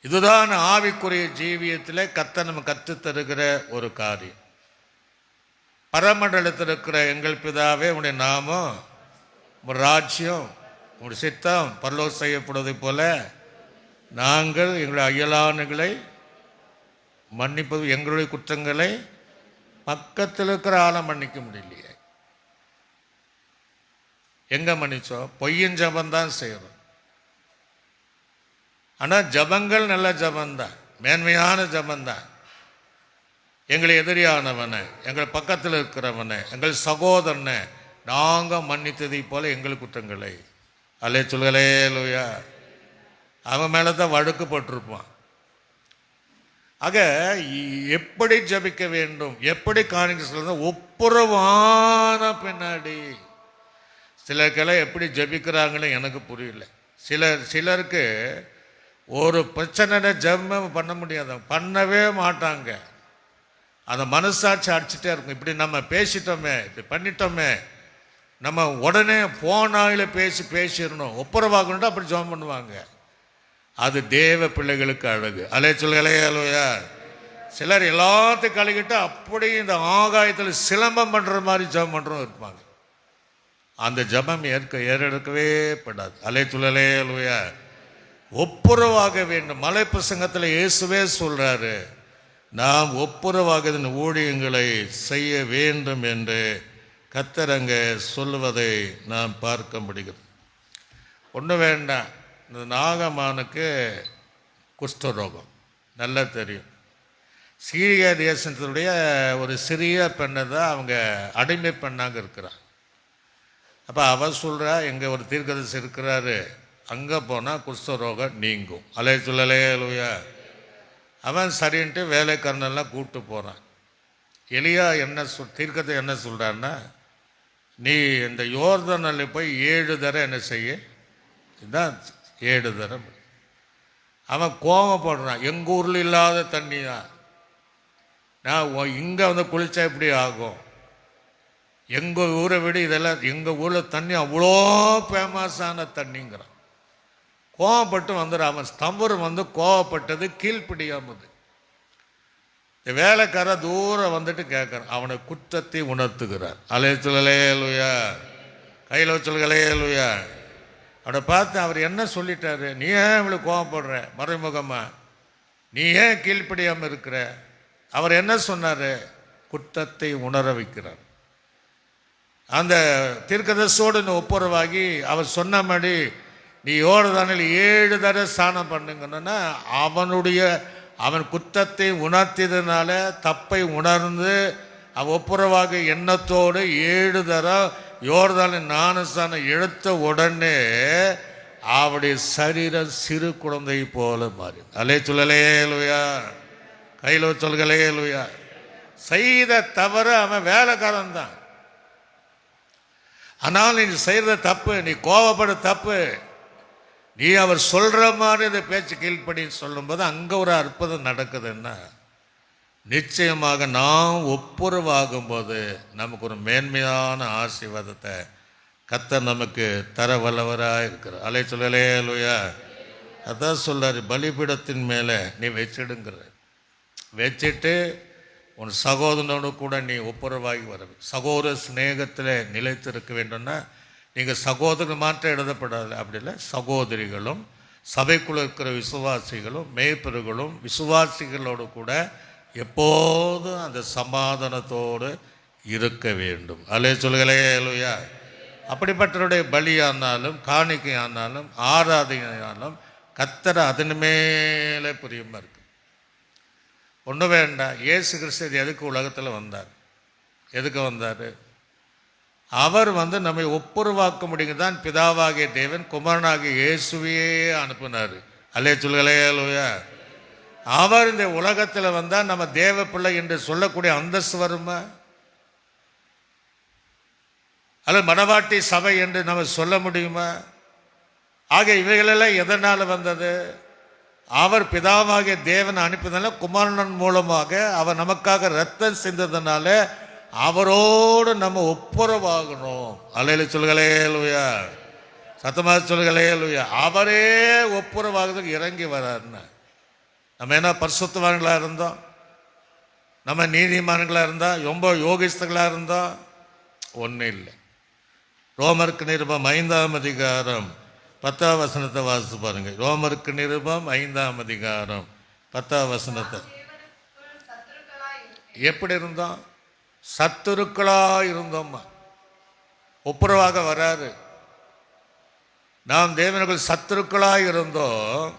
இதுதான் ஆவிக்குரிய ஜீவியத்தில் கர்த்தர் நம்ம கற்றுத்தருகிற ஒரு காரியம். பரமண்டலத்தில் இருக்கிற எங்கள் பிதாவே, உடைய நாமம், ஒரு ராஜ்யம், உடைய சித்தம் பரலோகம் செய்யப்படுவதை போல நாங்கள் எங்களுடைய அயலானுகளை மன்னிப்பது எங்களுடைய குற்றங்களை பக்கத்தில் இருக்கிற ஆளை மன்னிக்க முடியலையே. எங்கே மன்னிச்சோம்? பொய்யின் ஜபந்தான் செய்கிறோம். ஆனால் ஜபங்கள் நல்ல ஜபந்தான், மேன்மையான ஜபந்தான். எங்களை எதிரியானவனை, எங்கள் பக்கத்தில் இருக்கிறவனை, எங்கள் சகோதரனை நாங்கள் மன்னித்ததை போல எங்கள் குற்றங்களை. அல்லே சொல்களே லூயா. அவன் மேலே தான் வழக்கு போட்டிருப்பான். ஆக எப்படி ஜபிக்க வேண்டும், எப்படி காணிக்க சொல்ல, ஒப்புரவான பின்னாடி. சிலருக்கெல்லாம் எப்படி ஜபிக்கிறாங்கன்னு எனக்கு புரியல. சிலருக்கு ஒரு பிரச்சனை ஜபம் பண்ண முடியாத, பண்ணவே மாட்டாங்க. அந்த மனசாட்சி அடிச்சுட்டே இருக்கும். இப்படி நம்ம பேசிட்டோமே, இப்படி பண்ணிட்டோமே, நம்ம உடனே போனாயில பேசிடணும், ஒப்புரவாகணும், அப்படி ஜெபம் பண்ணுவாங்க. அது தேவ பிள்ளைகளுக்கு அழகு. அலே சொல்களே அலுவயா. சிலர் எல்லாத்தையும் கழுகிட்டு அப்படியே இந்த ஆகாயத்தில் சிலம்பம் பண்ணுற மாதிரி ஜெபம் பண்ணுறோம் இருப்பாங்க. அந்த ஜெபம் ஏறெடுக்கவே படாது. அலே சொல்லலே அலுவயா. ஒப்புரவாக வேண்டும். மலை பிரசங்கத்தில் இயேசுவே சொல்கிறாரு, நாம் ஒப்புரவாக ஊழியங்களை செய்ய வேண்டும் என்று கர்த்தர் அங்கே சொல்லுவதை நாம் பார்க்க முடிகிறது. ஒன்றும் வேண்டாம், இந்த நாகமானுக்கு குஷ்டரோகம் நல்லா தெரியும். சீரியா தேசத்தினுடைய ஒரு சிறிய பெண்ணை தான் அவங்க அடிமை பெண்ணாக இருக்கிறான். அப்போ அவள் சொல்கிறா, எங்கே ஒரு தீர்க்கதரிசி இருக்கிறாரு, அங்கே போனால் குஷ்டரோகம் நீங்கும். அலே சொல்லலே லூயா. அவன் சரின்ட்டு வேலைக்காரனெல்லாம் கூப்பிட்டு போகிறான். எலியா என்ன தீர்க்கத்தை என்ன சொல்கிறான்னா, நீ இந்த யோர்தானில் போய் 7 தடவை என்ன செய்ய, இதுதான் 7 தடவை. அவன் கோபப்படுறான், எங்கள் ஊரில் இல்லாத தண்ணி தான், நான் இங்கே வந்து குளித்தா எப்படி ஆகும், எங்கள் ஊரை விட இதெல்லாம் எங்கள் ஊரில் தண்ணி அவ்வளோ ஃபேமஸான தண்ணிங்கிறான். கோவப்பட்டு வந்துடும். அவன் ஸ்தம்பரம் வந்து கோவப்பட்டது கீழ்ப்பிடியாமது. இந்த வேலைக்கார தூரம் வந்துட்டு கேட்குறான், அவனை குற்றத்தை உணர்த்துகிறார். அலையத்துலே லுயா, கையில் வச்சல்களே லுயா. அவனை பார்த்து அவர் என்ன சொல்லிட்டாரு, நீ ஏன் இவளுக்கு கோவப்படுற மறைமுகமா, நீ ஏன் கீழ்ப்படியாமல் இருக்கிற? அவர் என்ன சொன்னார்? குற்றத்தை உணர வைக்கிறார். அந்த தீர்க்கதரிசியோடு ஒப்புரவாகி அவர் சொன்ன மாதிரி நீ யோர்தானில் 7 தடவை ஸ்நானம் பண்ணுங்கன்னா, அவன் குற்றத்தை உணர்த்தியதுனால தப்பை உணர்ந்து ஒப்புரவாக எண்ணத்தோடு 7 தடவை யோர்தானில் ஞானஸ்நானம் எடுத்த உடனே அவருடைய சரீரம் சிறு குழந்தை போல மாறி. அலே சொல்லலே லுயா, கையில் சொல்களே லுயா. செய்த தவறு அவன் வேலைக்காரன் தான். ஆனால் நீ செய்கிற தப்பு, நீ கோபப்பட தப்பு, நீ அவர் சொல்கிற மாதிரி இந்த பேச்சு கீழ்ப்படின்னு சொல்லும்போது அங்கே ஒரு அற்புதம் நடக்குதுன்னா, நிச்சயமாக நாம் ஒப்புரவாகும்போது நமக்கு ஒரு மேன்மையான ஆசீர்வாதத்தை கர்த்தர் நமக்கு தர வல்லவராக இருக்கிறார். அலை சொல்லலே லுயா. அதான் சொல்கிறார், பலிபீடத்தின் மேலே நீ வச்சிடுங்கிற, வச்சுட்டு உன் சகோதரனோடு கூட நீ ஒப்புரவாகி வர, சகோதர ஸ்நேகத்தில் நிலைத்திருக்க வேண்டும்னா நீங்கள் சகோதரர் மாற்றம் எழுதப்படாது, அப்படி இல்லை, சகோதரிகளும் சபைக்குள்ள இருக்கிற விசுவாசிகளும் மேய்ப்பர்களும் விசுவாசிகளோடு கூட எப்போதும் அந்த சமாதானத்தோடு இருக்க வேண்டும். அலே சொல்களே லுயா. அப்படிப்பட்டவருடைய பலியானாலும் காணிக்கையானாலும் ஆராதனையானாலும் கர்த்தர் அதன் மேலே பிரியமாக இருக்கு. ஒன்றும் வேண்டாம், இயேசு கிறிஸ்து எதுக்கு உலகத்தில் வந்தார்? எதுக்கு வந்தார்? அவர் வந்து நம்மை ஒப்புரவாக்க முடியுங்க தான் பிதாவாகிய தேவன் குமாரனாகிய இயேசுவையே அனுப்பினார். அல்லே சொல்களே லூயா. அவர் இந்த உலகத்தில் வந்தால் நம்ம தேவ பிள்ளை என்று சொல்லக்கூடிய அந்தஸ்து வருமா? அல்லது மணவாட்டி சபை என்று நம்ம சொல்ல முடியுமா? ஆக இவைகளெல்லாம் எதனால் வந்தது? அவர் பிதாவாகிய தேவன் அனுப்பினால, குமாரன் மூலமாக அவர் நமக்காக ரத்தம் சிந்ததுனால அவரோடு நம்ம ஒப்புரவாகணும். அல்லேலூயா சொல்களே லூயா, சத்தமாக சொல்களே லூயா. அவரே ஒப்புரவாகிறதுக்கு இறங்கி வராருன்னு. நம்ம என்ன பரிசுத்தவான்களாக இருந்தோம், நம்ம நீதிமான்களாக இருந்தால், ரொம்ப யோகிஸ்தர்களாக இருந்தோம், ஒன்றும் இல்லை. ரோமருக்கு நிருபம் 5ஆம் அதிகாரம் 10ஆம் வசனத்தை வாசித்து பாருங்க. ரோமருக்கு நிருபம் 5ஆம் அதிகாரம் 10ஆம் வசனத்தை. எப்படி இருந்தோம்? சத்துருக்களா இருந்தோம்மா. ஒப்புரவாக வராரு. நாம் தேவனுக்குள் சத்துருக்களா இருந்தோம்.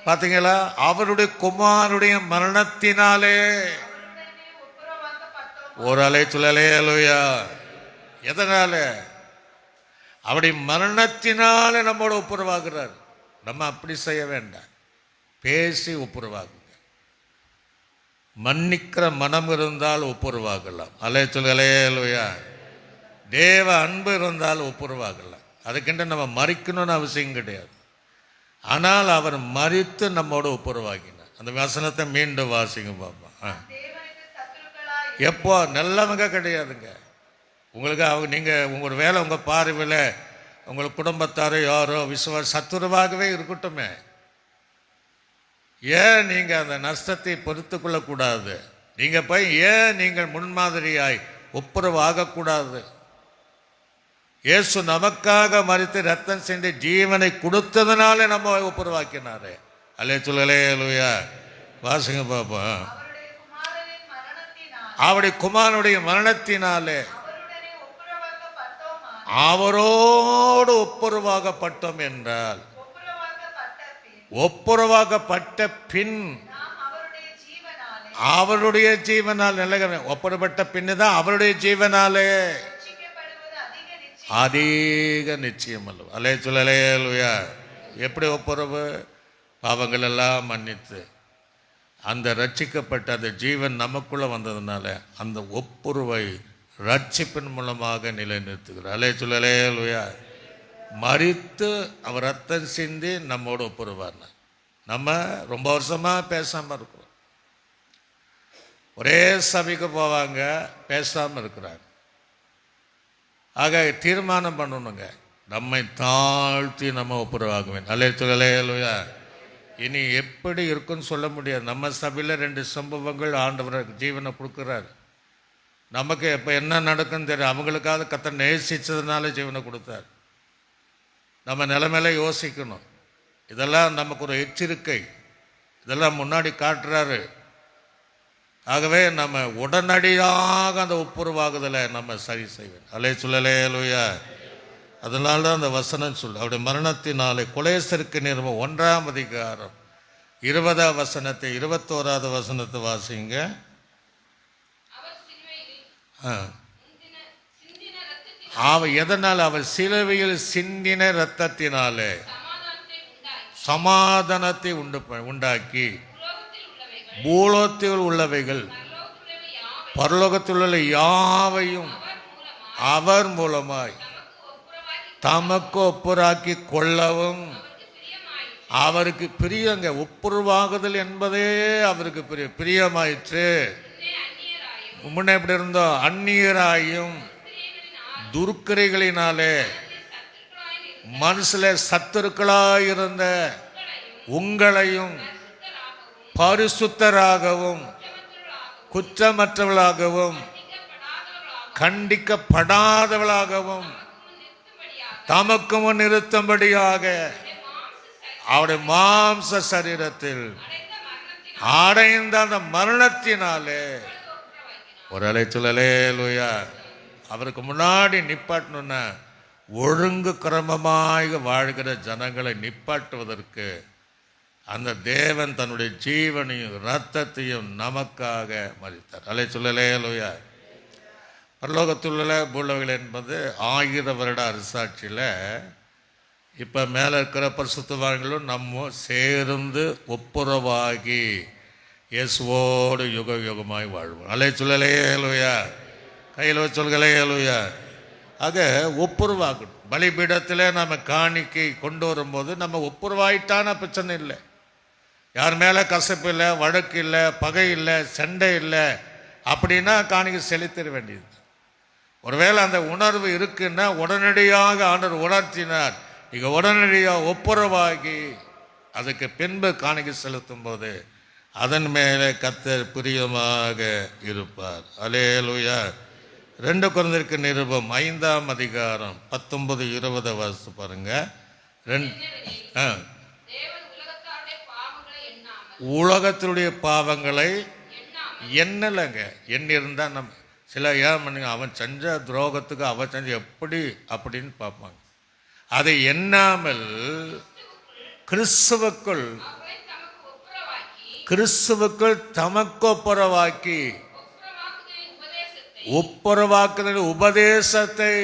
பாத்தீங்களா? அவருடைய குமாரனுடைய மரணத்தினாலே ஒரு அலை சொல்லலையா? எதனால? அவருடைய மரணத்தினாலே நம்மோட ஒப்புரவாகிறார். நம்ம அப்படி செய்ய வேண்டாம், பேசி ஒப்புரவாகுங்க. மன்னிக்கிற மனம் இருந்தால் ஒப்புரவாகலாம். அலை சொல்லலையா? தேவ அன்பு இருந்தால் ஒப்புரவாகலாம். அதுக்கிட்ட நம்ம மறிக்கணும்னு அவசியம் கிடையாது. ஆனால் அவர் மறித்து நம்மோட ஒப்புரவாகினார். அந்த வசனத்தை மீண்டும் வாசிங்க பாப்பா. எப்போ? நல்லவங்க கிடையாதுங்க. உங்களுக்கு அவங்க நீங்கள் உங்கள் வேலை உங்கள் பார்வையில் உங்கள் குடும்பத்தாரோ யாரோ சத்துருவாகவே இருக்கட்டுமே, ஏன் நீங்கள் அந்த நஷ்டத்தை பொறுத்து கொள்ளக்கூடாது? நீங்கள் போய் ஏன் நீங்கள் முன்மாதிரியாய் ஒப்புரவாகக்கூடாது? இயேசு நமக்காக மரித்து ரத்தம் சிந்தி ஜீவனை கொடுத்ததுனாலே நம்ம ஒப்புரவாக்கினாரு. அல்லே சொல்லலே லூயா. வாசிங்க பாப்பா. அவருடைய குமாரனுடைய மரணத்தினாலே அவரோடு ஒப்புரவாகப்பட்டோம் என்றால், ஒப்புரவாகப்பட்ட பின் அவருடைய ஜீவனால், நல்ல ஒப்புரப்பட்ட பின்னு தான் அவருடைய ஜீவனாலே அதிக நிச்சயம் அல்லவா? அலே சொல்லலையா? எப்படி ஒப்புரவு? பாவங்கள் எல்லாம் மன்னித்து அந்த ரட்சிக்கப்பட்ட அந்த ஜீவன் நமக்குள்ள வந்ததுனால அந்த ஒப்புரவை ரட்சிப்பின் மூலமாக நிலைநிறுத்துகிறார். அலே சொல்லலையா? மரித்து அவர் ரத்தம் சிந்தி நம்மோடு ஒப்புரவார். நம்ம ரொம்ப வருஷமாக பேசாமல் இருக்கிறோம். ஒரே சபைக்கு போவாங்க, பேசாமல் இருக்கிறாங்க. ஆக தீர்மானம் பண்ணணுங்க, நம்மை தாழ்த்தி நம்ம ஒப்புரவாக வேண்டும். அல்லே சொல்லலையா? இனி எப்படி இருக்குன்னு சொல்ல முடியாது. நம்ம சபையில் 2 சம்பவங்கள் ஆண்டவர் ஜீவனை கொடுக்குறாரு. நமக்கு இப்போ என்ன நடக்குன்னு தெரியும். அவங்களுக்காவது கர்த்தர் நேசித்ததுனால ஜீவனை கொடுத்தார். நம்ம நிலைமையில யோசிக்கணும். இதெல்லாம் நமக்கு ஒரு எச்சரிக்கை. இதெல்லாம் முன்னாடி காட்டுறாரு. ஆகவே நம்ம உடனடியாக அந்த ஒப்புரவாகுதலை நம்ம சரி செய்வோம். அலே சொல்லலையா? அதனால தான் அந்த வசனம் சொல்லு. அவருடைய மரணத்தினாலே கொலேசருக்கு நிறுவனம் 1ஆம் அதிகாரம் 20ஆம் வசனத்தை 21ஆவது வசனத்தை வாசிங்க. எதனால்? அவர் சிலுவையில் சிந்தின இரத்தத்தினாலே சமாதானத்தை உண்டாக்கி பூலோகத்தில் உள்ளவைகள் பரலோகத்தில் உள்ள யாவையும் அவர் மூலமாய் தமக்கு ஒப்புராக்கி கொள்ளவும் அவருக்கு பிரியங்க. ஒப்புரவாகுதல் என்பதே அவருக்கு பிரியமாயிற்று. முன்ன எப்படி இருந்தோம்? அந்நியராயும் துர்க்கிரைகளினாலே மனசுல சத்துருக்களாயிருந்த உங்களையும் பரிசுத்தராகவும் குற்றமற்றவளாகவும் கண்டிக்கப்படாதவளாகவும் தமக்கு முன் நிறுத்தும்படியாக அவருடைய மாம்ச சரீரத்தில் அடைந்த அந்த மரணத்தினாலே ஒரு அலைச்சொல்லேலூயா. அவருக்கு முன்னாடி நிப்பாட்டணும்னா ஒழுங்கு கிரமமாக வாழ்கிற ஜனங்களை நிப்பாட்டுவதற்கு அந்த தேவன் தன்னுடைய ஜீவனையும் இரத்தத்தையும் நமக்காக மரித்தார். அலைச்சொல்லேலூயா. பரலோகத்துள்ள பூலோகங்கள் என்பது 1000 வருட அரசாட்சியில் இப்போ மேலே இருக்கிற பரிசுத்தவான்களும் நம்ம சேர்ந்து ஒப்புரவாகி இயேசுவோடு யுக யுகமாய் வாழ்வோம். அலை சொல்லலையா? கையில் வச்சு சொல்கலையா? ஆக ஒப்புரவாகணும். பலிபீடத்தில் நம்ம காணிக்கை கொண்டு வரும்போது நம்ம ஒப்புரவாயிட்டான பிரச்சனை இல்லை. யார் மேலே கசப்பு இல்லை, வழக்கு இல்லை, பகை இல்லை, சண்டை இல்லை அப்படின்னா காணிக்கை செலுத்திட வேண்டியது. ஒருவேளை அந்த உணர்வு இருக்குன்னா உடனடியாக ஆண்டவர் உணர்த்தினார். இங்கே உடனடியாக ஒப்புரவாகி அதுக்கு பின்பு காணிக்கை செலுத்தும் போது அதன் மேலே கர்த்தர் பிரியமாக இருப்பார். அல்லேலூயா. 2 கொரிந்தியருக்கு நிருபம் 5ஆம் அதிகாரம் 19-20 வாசித்து பாருங்க. உலகத்தினுடைய பாவங்களை எண்ணலைங்க. எண்ணி இருந்தால் நம்ம சில ஏன் பண்ணுங்க, அவன் செஞ்ச துரோகத்துக்கு அவன் செஞ்ச எப்படி அப்படின்னு பார்ப்பாங்க. அதை எண்ணாமல் கிறிஸ்துவுக்குள் தமக்கொப்புரவாக்கி ஒப்புரவாக்குதல் உபதேசத்தை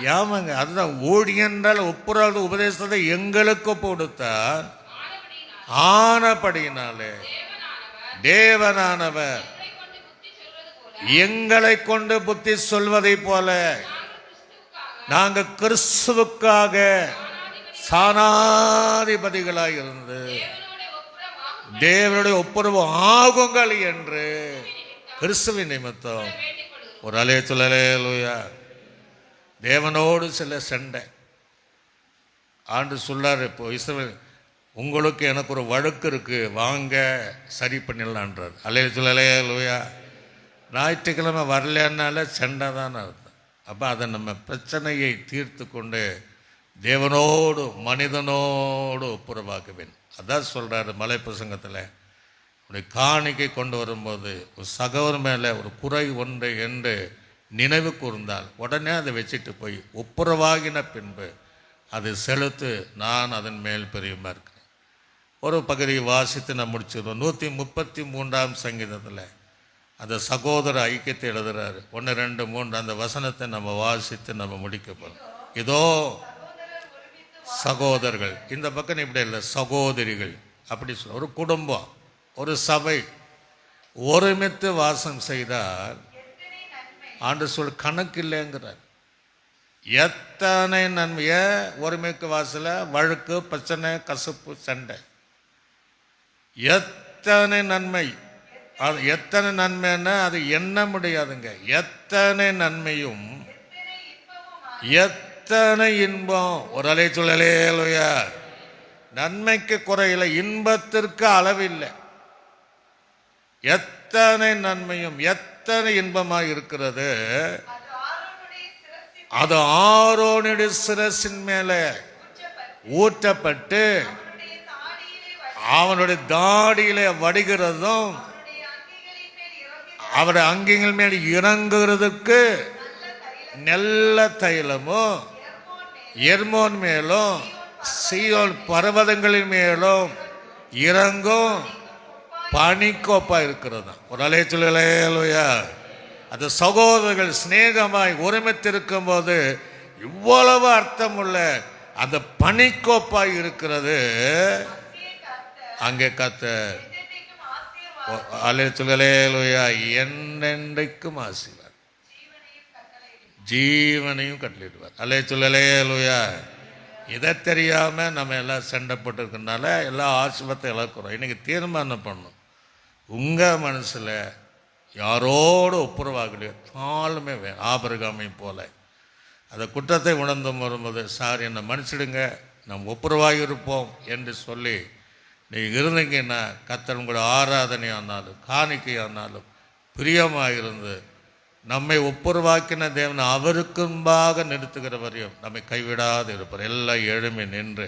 யாமங்க. அதுதான் ஊழியன்றால் ஒப்புரவாத உபதேசத்தை எங்களுக்கு கொடுத்தார். ஆனபடியினாலே தேவனானவர் எங்களை கொண்டு புத்தி சொல்வதை போல நாங்கள் கிறிஸ்துவுக்காக சானாதிபதிகளாக இருந்து தேவனுடைய ஒப்புரவு ஆகுங்கள் என்று கிறிஸ்துவின் நிமித்தம் ஒரு அலேலுயா. தேவனோடு சில சண்டை ஆண்டு சொல்லார். இப்போ இஸ்ரவேல் உங்களுக்கு எனக்கு ஒரு வழக்கு இருக்கு, வாங்க சரி பண்ணிடலான்றார். அலேலுயா. ஞாயிற்றுக்கிழமை வரலன்னால சண்டை தான் அர்த்தம். அப்போ அதை நம்ம பிரச்சனையை தீர்த்து கொண்டு தேவனோடு மனிதனோடு ஒப்புரவாக்குவேன். அதான் சொல்கிறாரு மலை பிரசங்கத்தில். அப்படி காணிக்கை கொண்டு வரும்போது ஒரு சகோதரன் மேலே ஒரு குறை ஒன்று என்று நினைவு கூர்ந்தால் உடனே அதை வச்சுட்டு போய் ஒப்புரவாகின பின்பு அது செலுத்து, நான் அதன் மேல் பெரியமாக இருக்கிறேன். ஒரு பகுதியை வாசித்து நான் முடிச்சிடுவோம். 133ஆம் சங்கீதத்தில் அந்த சகோதர ஐக்கியத்தை எழுதுறாரு. 1, 2, 3 அந்த வசனத்தை நம்ம வாசித்து நம்ம முடிக்க போகிறோம். இதோ சகோதரர்கள், இந்த பக்கம் இப்படி இல்லை, சகோதரிகள் அப்படி சொல்ல. ஒரு குடும்பம், ஒரு சபை ஒருமித்து வாசம் செய்தால் ஆண்டு சொல் கணக்கு இல்லைங்கிறார். எத்தனை நன்மைய ஒருமைக்கு வாசல வழக்கு பிரச்சனை கசப்பு சண்டை, எத்தனை நன்மை. எத்தனை நன்மைன்னா அது எண்ண முடியாதுங்க. எத்தனை நன்மையும் எத்தனை இன்பம். ஒரு அலை சொல்லலையா. நன்மைக்கு குறையில்லை, இன்பத்திற்கு அளவில்லை. எத்தனை நன்மையும் எத்தனை இன்பமாக இருக்கிறது. அது ஆரோனுடைய சிரசின் மேலே ஊற்றப்பட்டு அவனுடைய தாடியிலே வடிகிறதும் அவருடைய அங்கிகள் மேல் இறங்குறதுக்கு நல்ல தைலமும் எர்மோன் மேலும் சீயோன் பர்வதங்களின் மேலும் இறங்கும் பனிக்கோப்பா இருக்கிறது. ஒரு அலைச்சலையா. அந்த சகோதரர்கள் சிநேகமாய் ஒருமித்திருக்கும் போது இவ்வளவு அர்த்தமுள்ள அந்த பனிக்கோப்பாய் இருக்கிறது. அங்கே கர்த்தர் அலைச்சலையா என்னென்றைக்கும் ஆசீர்வார், ஜீவனையும் கட்டளிடுவார். அலைச்சலையா. இதை தெரியாமல் நம்ம எல்லாம் சண்டை போட்டுருக்கனால எல்லா ஆசீர்வாதத்தை இழக்கிறோம். இன்றைக்கி தீர்மானம் பண்ணணும். உங்கள் மனசில் யாரோடு ஒப்புரவாகலையோ தாழ்மை வேணும். ஆபிரகாமை போல அந்த குற்றத்தை உணர்ந்து வரும்போது, சார் என்னை மன்னிச்சிடுங்க, நாம் ஒப்புரவாக இருப்போம் என்று சொல்லி நீங்கள் இருந்தீங்கன்னா கர்த்தர் உங்களோட ஆராதனை ஆனாலும் காணிக்கை ஆனாலும் பிரியமாக இருந்து நம்மை ஒப்புரவாக்கின தேவன் அவருக்கும்பாக நிறுத்துகிற வரையும் நம்மை கைவிடாது இருப்பார். எல்லாம் எழுமை நின்று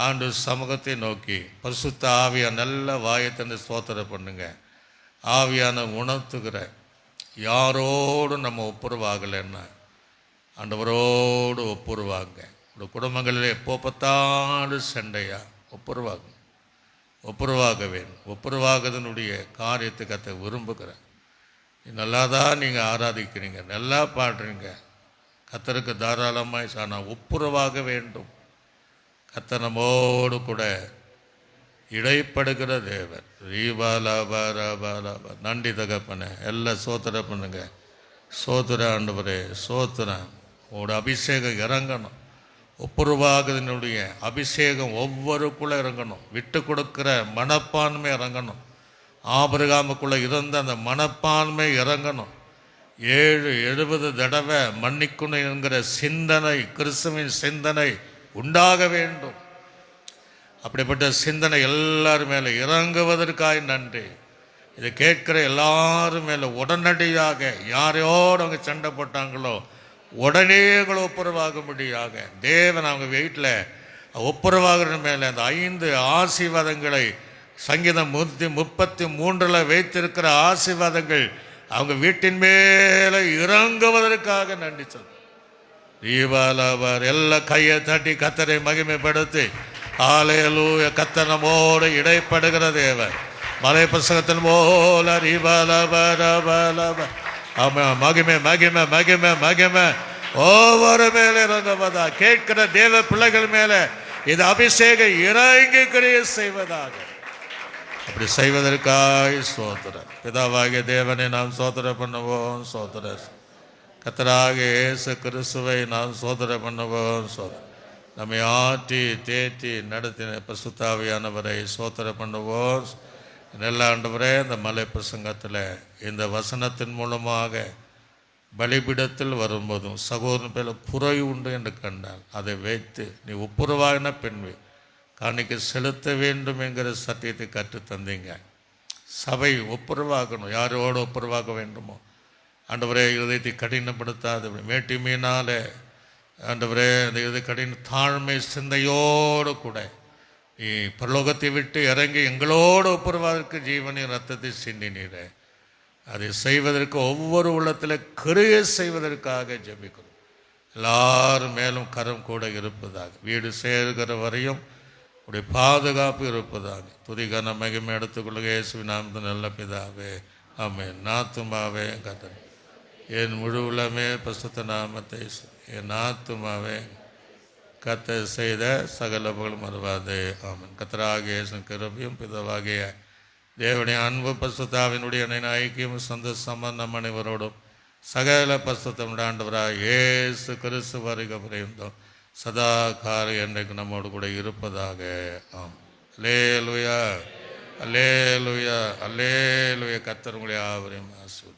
ஆண்டு சமூகத்தை நோக்கி பரிசுத்த ஆவியா நல்ல வாயத்தந்து ஸ்தோத்திரம் பண்ணுங்க. ஆவியான உணர்த்துகிற யாரோடு நம்ம ஒப்புரவாகலைன்னா ஆண்டவரோடு ஒப்புரவாங்க. இந்த குடும்பங்களில் எப்போ பார்த்தாலும் சண்டையா, ஒப்புரவாக வேணும். ஒப்புரவாகுதனுடைய காரியத்தை கத்த விரும்புகிறேன். நல்லா தான் நீங்கள் ஆராதிக்கிறீங்க, நல்லா பாடுறீங்க, கத்தருக்கு தாராளமாய். ஆனால் ஒப்புரவாக வேண்டும். கர்த்தர் நம்மோடு கூட இடைப்படுகிற தேவர். நன்றி தகப்பனே. எல்லாம் சோத்திர பண்ணுங்க. சோத்திர ஆண்டவரே, சோத்திரம். உங்களோட அபிஷேகம் இறங்கணும். ஒப்புரவாகுதனுடைய அபிஷேகம் ஒவ்வொருக்குள்ளே இறங்கணும். விட்டு கொடுக்கிற மனப்பான்மை இறங்கணும். ஆபிரகாமுக்குள்ளே இருந்த அந்த மனப்பான்மை இறங்கணும். 70 தடவை மன்னிக்கணும் என்கிற சிந்தனை, கிறிஸ்துவின் சிந்தனை உண்டாக வேண்டும். அப்படிப்பட்ட சிந்தனை எல்லாரும் மேலே இறங்குவதற்காக நன்றி. இதை கேட்குற எல்லாரும் மேலே உடனடியாக யாரையோடு அவங்க சண்டை போட்டாங்களோ உடனே ஒப்புரவாகும்படியாக தேவன் அவங்க வீட்டில் ஒப்புரவாகிற மேலே அந்த 5 ஆசீர்வாதங்களை சங்கீதம் 133 வைத்திருக்கிற ஆசீர்வாதங்கள் அவங்க வீட்டின் மேலே இறங்குவதற்காக நன்றி சொல். தீபாலவர் எல்லா கையை தட்டி கத்தரை மகிமைப்படுத்தி ஹல்லேலூயா. கர்த்தர் நம்மோடு இடைப்படுகிற தேவன். மலை புஸ்தகத்தின் போல மகிமை மகிமை மகிமை மகிமை ஒவ்வொரு மேலே இறங்குவதா. கேட்கிற தேவ பிள்ளைகள் மேலே இது அபிஷேகம் இறங்கி கிரியை செய்வதாக. அப்படி செய்வதற்காக ஸ்தோத்திரம். பிதாவாகிய தேவனை நாம் சோதனை பண்ணுவோம். சோதர கர்த்தராக இயேசு கிறிஸ்துவை நாம் சோதனை பண்ணுவோம். நம்மை ஆற்றி தேற்றி நடத்தின பரிசுத்தாவியானவரை சோதனை பண்ணுவோம். நல்ல ஆண்டவரே, இந்த மலை பிரசங்கத்தில் இந்த வசனத்தின் மூலமாக பலிபீடத்தில் வரும்போதும் சகோதரன் பேர் புரை உண்டு என்று கண்டால் அதை வைத்து நீ ஒப்புரவாகின பெண்மை காணிக்கை செலுத்த வேண்டும் என்கிற சத்தியத்தை கற்று தந்தீங்க. சபை ஒப்புரவாகணும். யாரோடு ஒப்புரவாக வேண்டுமோ ஆண்டவரே, இருதயத்தை கடினப்படுத்தாது மேட்டி மீனாலே ஆண்டவரே அந்த இது கடின தாழ்மை சிந்தையோடு கூட நீ பரலோகத்தை விட்டு இறங்கி எங்களோடு ஒப்புரவாதற்கு ஜீவனின் ரத்தத்தை சிந்தினீரே. அதை செய்வதற்கு ஒவ்வொரு உள்ளத்தில் கிரியை செய்வதற்காக ஜெபிக்கிறோம். எல்லாரும் மேலும் கரம் கூட இருப்பதாக, வீடு சேர்கிற வரையும் உடைய பாதுகாப்பு இருப்பதாக. துதிகான மகிமை எடுத்துக்கொள்ளுங்க இயேசுவின் நாமத்தில் நல்ல பிதாவே, ஆமென். நாத்துமாவே கர்த்தர் என் முழு உள்ளமே பரிசுத்த நாமத்தை, என் ஆத்துமாவே கர்த்தர் செய்த சகல புகழும் மறவாதே, ஆமென். கர்த்தராகிய இயேசு கிருபையும் பிதாவாகிய தேவனுடைய அன்பு பரிசுத்தாவினுடைய ஐக்கியம் சொந்த சம்பந்தம் அனைவரோடும் சகல பரிசுத்தம் ஆண்டவராக இயேசு கிறிஸ்து வருகை பரியந்தம் சதா காலம் என்றைக்கு நம்மோடு கூட இருப்பதாக, ஆம். அல்லேலூயா அல்லேலூயா அல்லேலூயா. கர்த்தர் உங்களை யாவரையும் ஆசீர்வதிப்பார்.